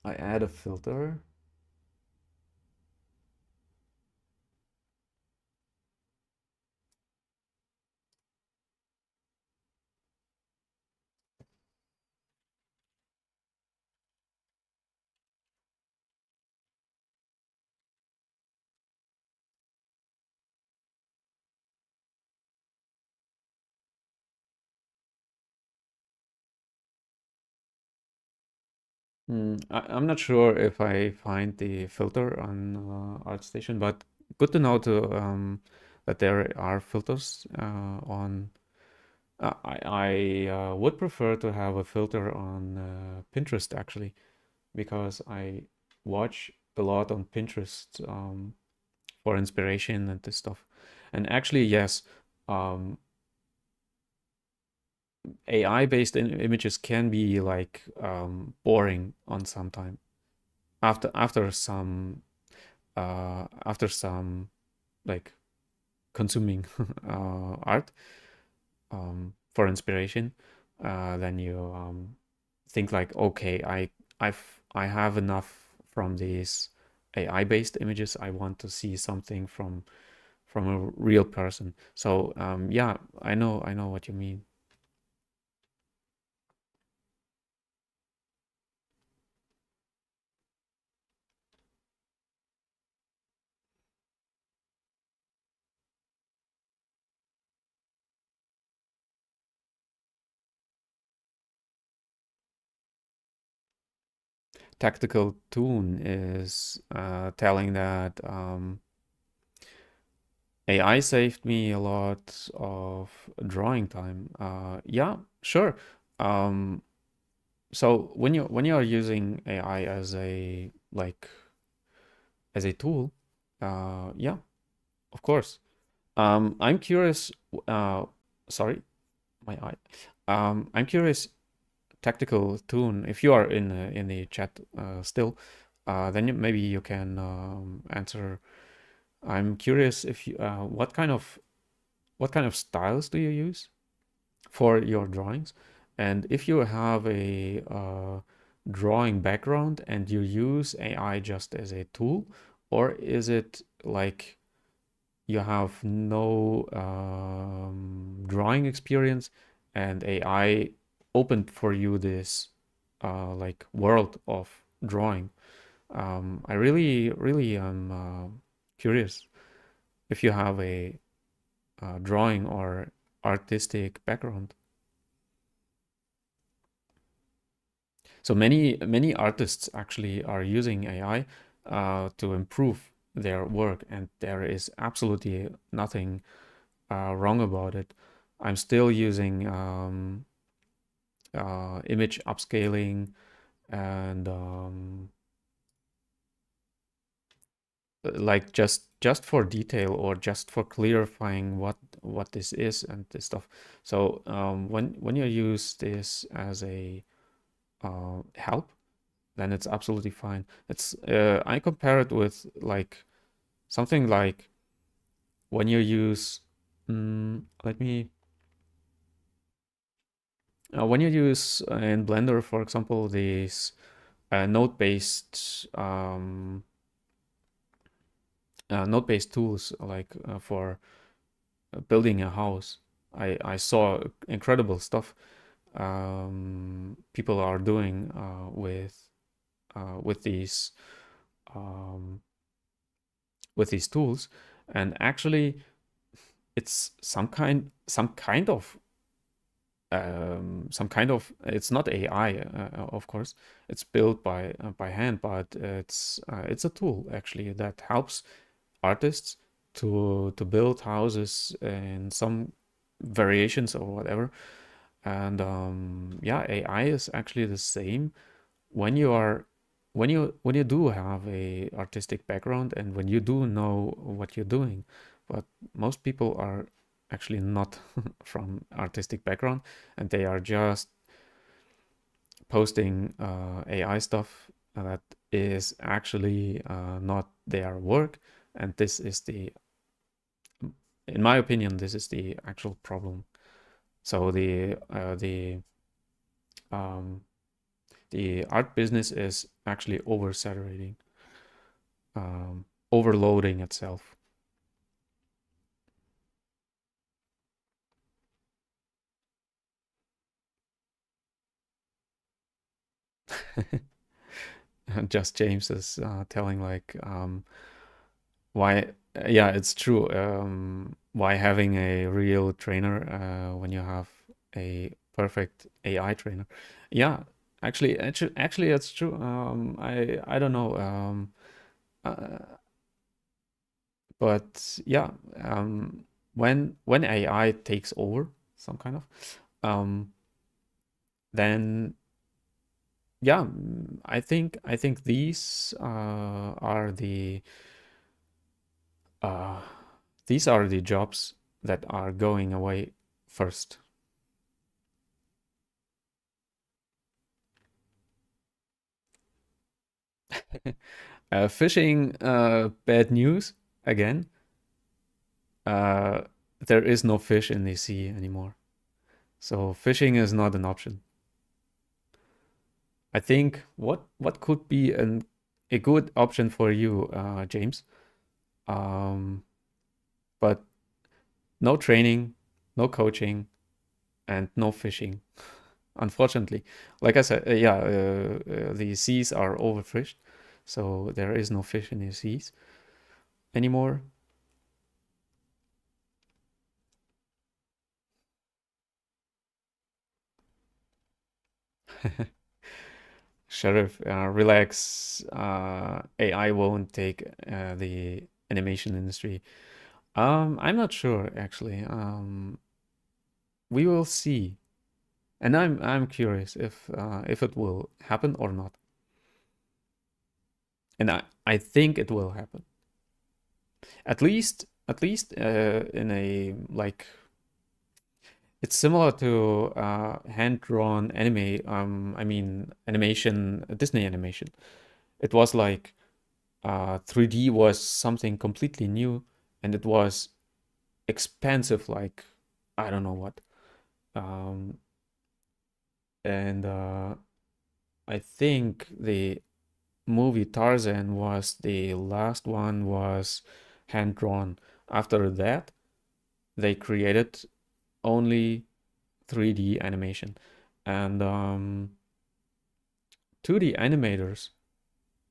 I add a filter. I'm not sure if I find the filter on ArtStation, but good to know that there are filters on. I would prefer to have a filter on Pinterest actually, because I watch a lot on Pinterest for inspiration and this stuff. And actually, yes, um, AI-based images can be like boring on some time after some like consuming art for inspiration, then you think like, okay, I have enough from these AI-based images. I want to see something from a real person. So yeah, I know what you mean. Tactical Tune is telling that AI saved me a lot of drawing time. Yeah, sure. Um, so when you are using AI as a as a tool, yeah, of course. I'm curious. Uh, sorry, my eye. I'm curious. Tactical Tune. If you are in the chat still, then maybe you can answer. I'm curious if you what kind of styles do you use for your drawings, and if you have a drawing background and you use AI just as a tool, or is it like you have no drawing experience and AI opened for you this like world of drawing. I really am curious if you have a drawing or artistic background. So many artists actually are using AI to improve their work, and there is absolutely nothing wrong about it. I'm still using image upscaling and like just just for detail or just for clarifying what this is and this stuff. So when you use this as a help, then it's absolutely fine. It's I compare it with like something like when you use let me when you use in Blender, for example, these node-based node-based tools like for building a house. I saw incredible stuff people are doing with these um, with these tools, and actually it's some kind of it's not AI, of course. It's built by hand, but it's a tool actually that helps artists to build houses in some variations or whatever. And yeah, AI is actually the same when you are when you do have a artistic background and when you do know what you're doing. But most people are actually not from artistic background, and they are just posting AI stuff that is actually not their work. And this is in my opinion, this is the actual problem. So the art business is actually oversaturating, overloading itself. Just James is telling like why yeah, it's true. Why having a real trainer when you have a perfect AI trainer? Yeah, actually it's true. I don't know. Uh, but yeah, when AI takes over some kind of, um, then yeah, I think uh, these are the jobs that are going away first. Fishing, bad news again. Uh, there is no fish in the sea anymore, so fishing is not an option. I think what could be a good option for you, James, um, but no training, no coaching, and no fishing. Unfortunately, like I said, yeah, the seas are overfished, so there is no fish in the seas anymore. Sheriff, relax. AI won't take the animation industry. I'm not sure actually. We will see, and I'm curious if it will happen or not. And I think it will happen. At least in a like it's similar to hand-drawn anime. I mean animation, Disney animation. It was like 3D was something completely new, and it was expensive, like I don't know what. Um, and I think the movie Tarzan was the last one was hand-drawn. After that, they created only 3D animation, and 2D animators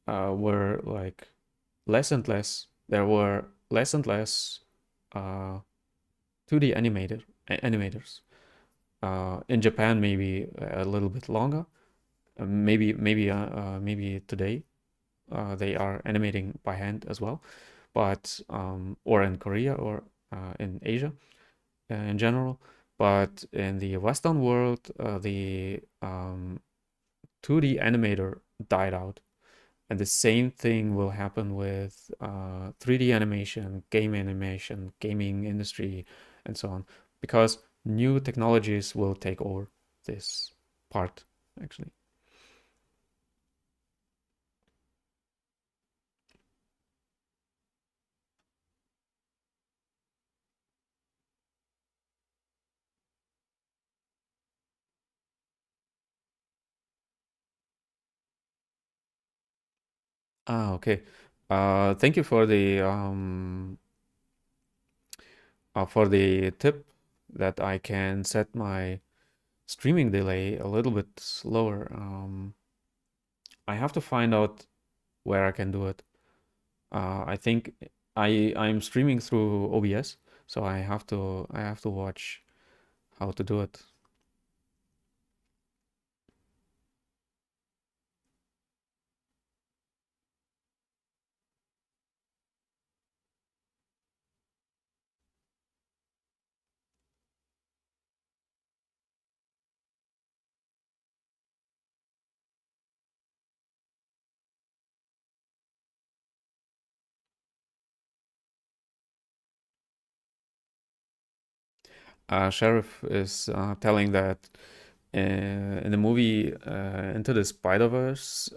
were like less and less. There were less and less 2D animators. In Japan, maybe a little bit longer. Maybe today they are animating by hand as well, but or in Korea or in Asia in general. But in the Western world, the 2D animator died out, And the same thing will happen with 3D animation, gaming industry, and so on, because new technologies will take over this part, actually. Ah, okay. Thank you for the tip that I can set my streaming delay a little bit lower. I have to find out where I can do it. I think I'm streaming through OBS, so I have to watch how to do it. Sheriff is telling that in the movie Into the Spider-Verse,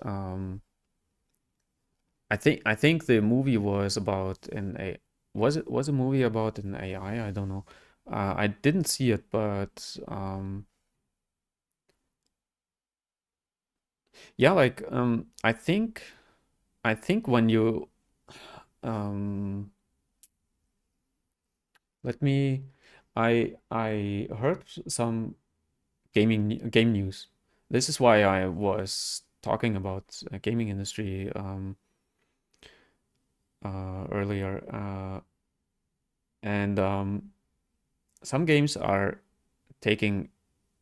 I think the movie was about an a was a movie about an AI? I don't know. I didn't see it, but yeah, like I think when you um let me I heard some game news. This is why I was talking about gaming industry earlier, and some games are taking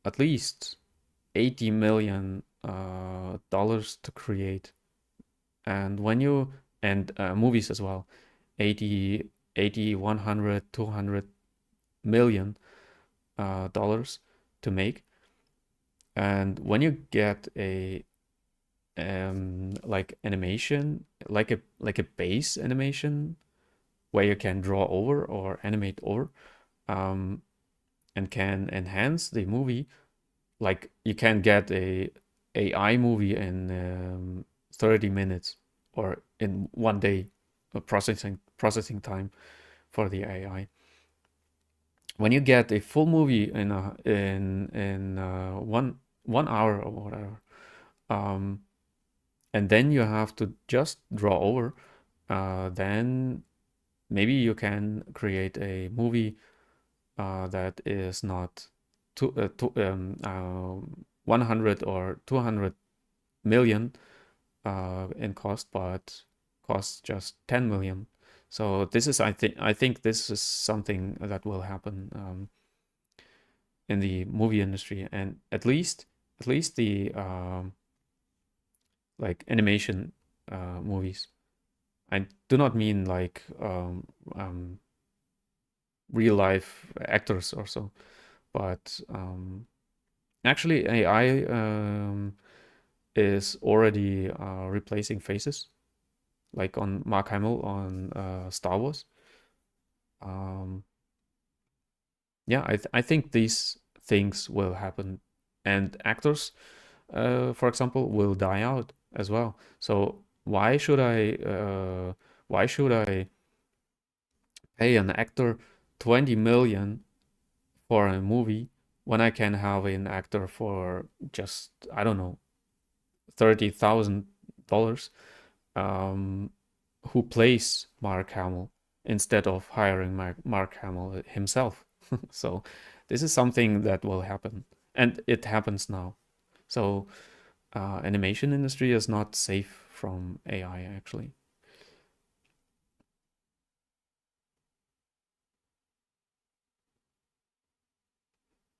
at least 80 million dollars to create, and when you and movies as well, 80, 100, 200 million dollars to make. And when you get a like animation, like a base animation where you can draw over or animate over, um, and can enhance the movie, like you can get a AI movie in 30 minutes or in 1 day of processing time for the AI. When you get a full movie in 1 hour or whatever, um, and then you have to just draw over, then maybe you can create a movie that is not 100 or 200 million in cost, but costs just 10 million. So this is, I think this is something that will happen in the movie industry, and at least the like animation movies. I do not mean like real life actors or so, but actually AI is already replacing faces, like on Mark Hamill on Star Wars. Um, yeah, I think these things will happen, and actors, for example, will die out as well. So why should I pay an actor 20 million for a movie when I can have an actor for just, I don't know, $30,000, um, who plays Mark Hamill instead of hiring Mark Hamill himself. So this is something that will happen, and it happens now. So animation industry is not safe from AI, actually.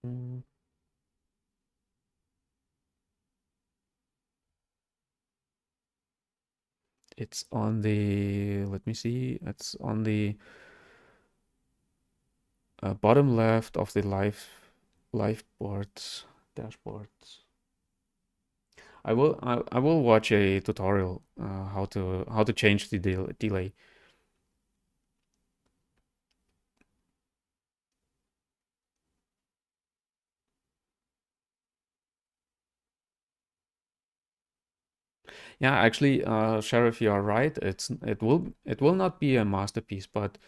Mm, It's on the, let me see, it's on the bottom left of the live board dashboard. I will watch a tutorial how to change the delay. Yeah, actually, Sheriff, you are right. It will not be a masterpiece, but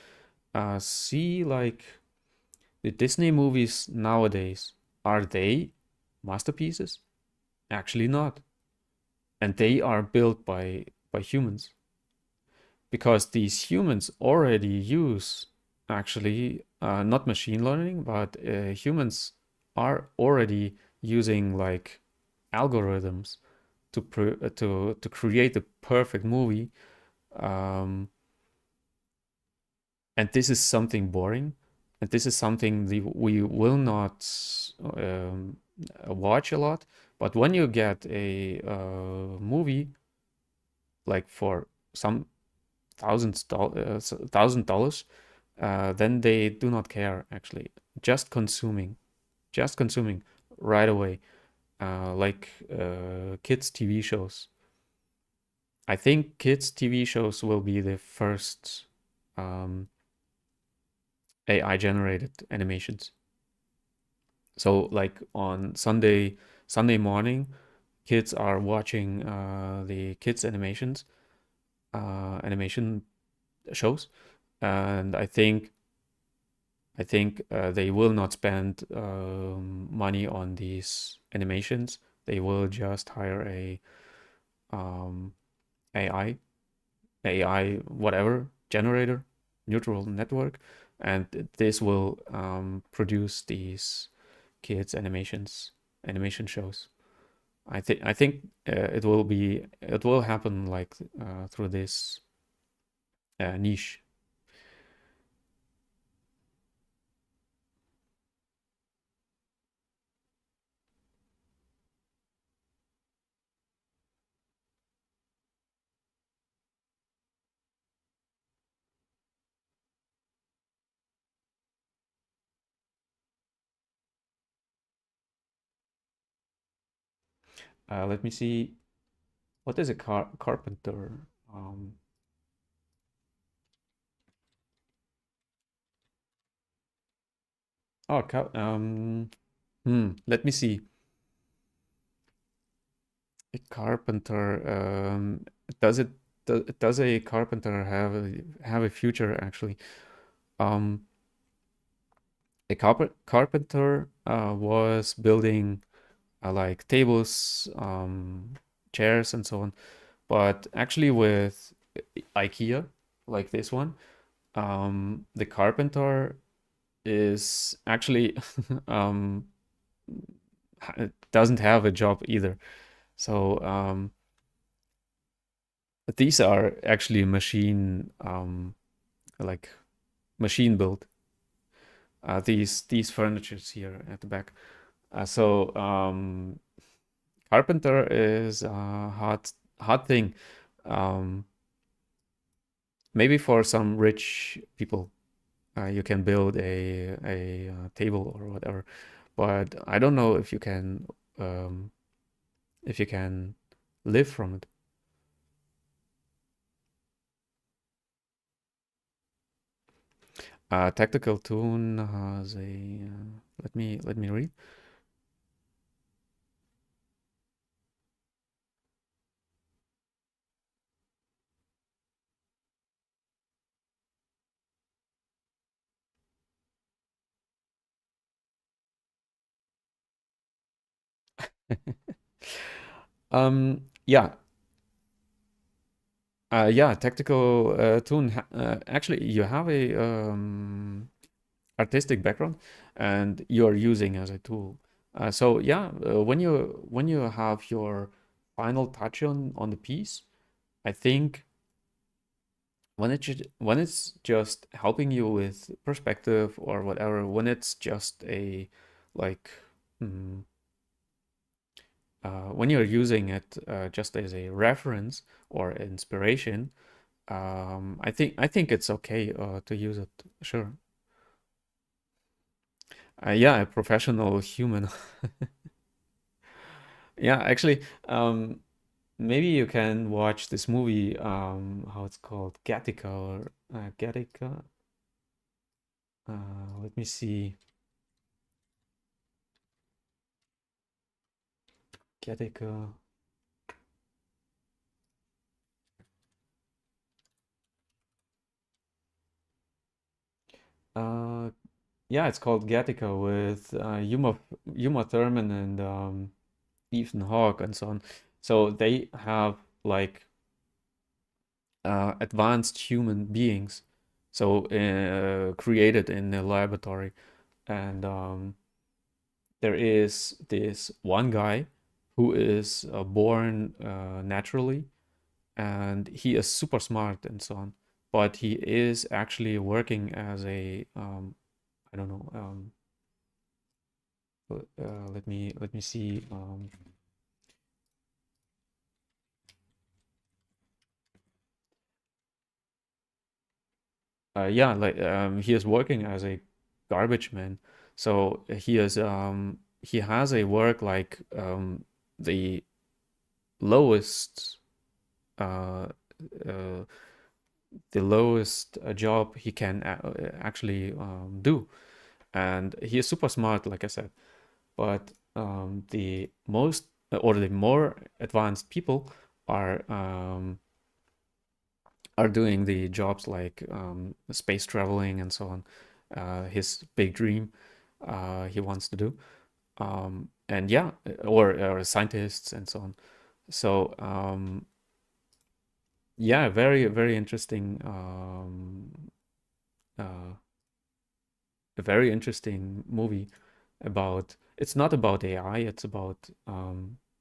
see, like the Disney movies nowadays, are they masterpieces? Actually not, and they are built by humans because these humans already use actually not machine learning, but humans are already using like algorithms to create a perfect movie. Um, and this is something boring, and this is something we will not um, watch a lot. But when you get a movie like for some $1,000, then they do not care actually. Just consuming, just consuming right away. Like kids TV shows. I think kids TV shows will be the first um, AI generated animations. So like on Sunday morning, kids are watching the kids animation shows, and I think they will not spend money on these animations. They will just hire a um, AI whatever generator, neural network, and this will produce these kids animation shows. I think it will happen like through this niche. Let me see. What is a carpenter? Um, oh, let me see. A carpenter. Does it does a carpenter have a future actually? Um, a carpenter was building like tables, chairs, and so on. But actually, with IKEA, like this one, the carpenter is actually um, doesn't have a job either. So these are actually like machine built. These furnitures here at the back. So carpenter is a hot thing. Um, Maybe for some rich people, you can build a table or whatever, but I don't know um, if you can live from it. Tactical Tune has a let me read. Yeah, yeah, Tactical Tune. Actually, you have a artistic background, and you're using as a tool. So yeah, when you have your final touch on the piece, I think when it's just helping you with perspective or whatever, when it's just a like mm, when you're using it just as a reference or inspiration, I think it's okay to use it. Sure. Yeah, a professional human. Yeah, actually, maybe you can watch this movie, how it's called, Gattaca or Gattaca. Let me see. Gattaca. Uh, yeah, it's called Gattaca with Uma Thurman and Ethan Hawke and so on. So they have like advanced human beings, so created in the laboratory, and there is this one guy who is born naturally, and he is super smart and so on, but he is actually working as a I don't know. Let me see. Yeah, like he is working as a garbage man. So he has a work like the lowest uh, uh, job he can actually do, and he is super smart, like I said. But the most or the more advanced people are um, are doing the jobs like space traveling and so on. His big dream he wants to do, and yeah, or scientists and so on. So yeah, very very interesting. Uh, a very interesting movie about. It's not about AI. It's about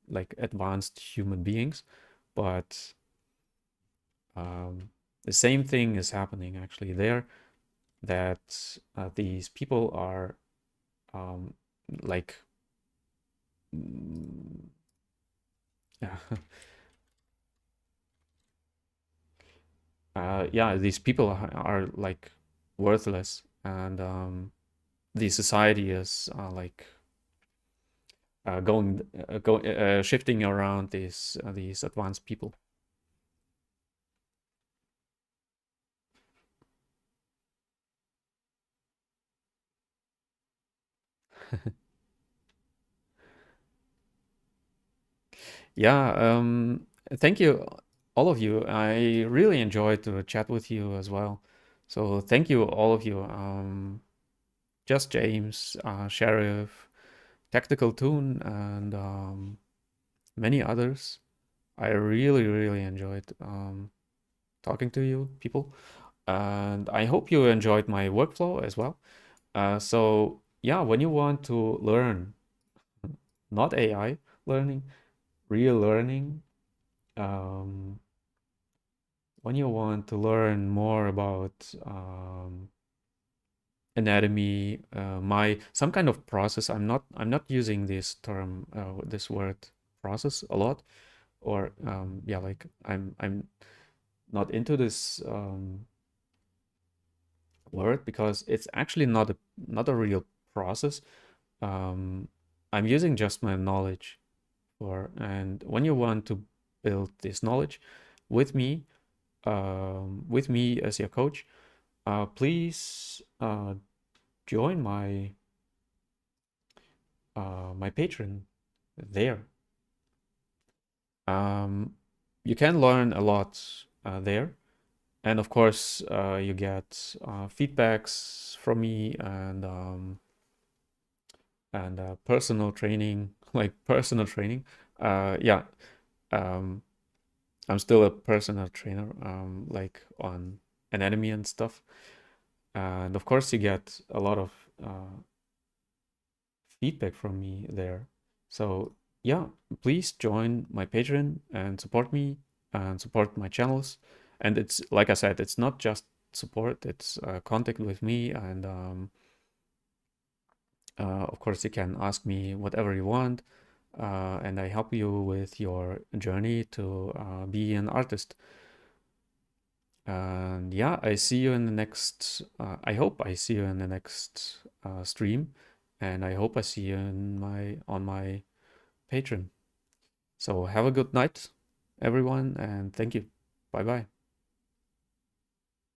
like advanced human beings, but um, the same thing is happening actually there. That these people are um, like mm, yeah, these people are like worthless, and the society is like shifting around these advanced people. Yeah, thank you, all of you. I really enjoyed to chat with you as well. So thank you, all of you. Just James, Sheriff, Tactical Tune, and many others. I really, really enjoyed talking to you people, and I hope you enjoyed my workflow as well. So yeah, when you want to learn, not AI learning, real learning, um, when you want to learn more about anatomy, my some kind of process. I'm not using this term, this word process a lot, or yeah, like I'm not into this word because it's actually not a real process. Um, I'm using just my knowledge for, and when you want to build this knowledge with me, as your coach, please join my Patreon there. Um, you can learn a lot there, and of course, you get feedbacks from me and personal training, like personal training. Yeah, um, I'm still a personal trainer, like on anatomy and stuff. And of course, you get a lot of feedback from me there. So yeah, please join my Patreon and support me and support my channels. And it's like I said, it's not just support; it's contact with me, and of course, you can ask me whatever you want, and I help you with your journey to be an artist. And yeah, I see you in the next. I hope I see you in the next stream, and I hope I see you in my on my Patreon. So have a good night, everyone, and thank you. Bye bye.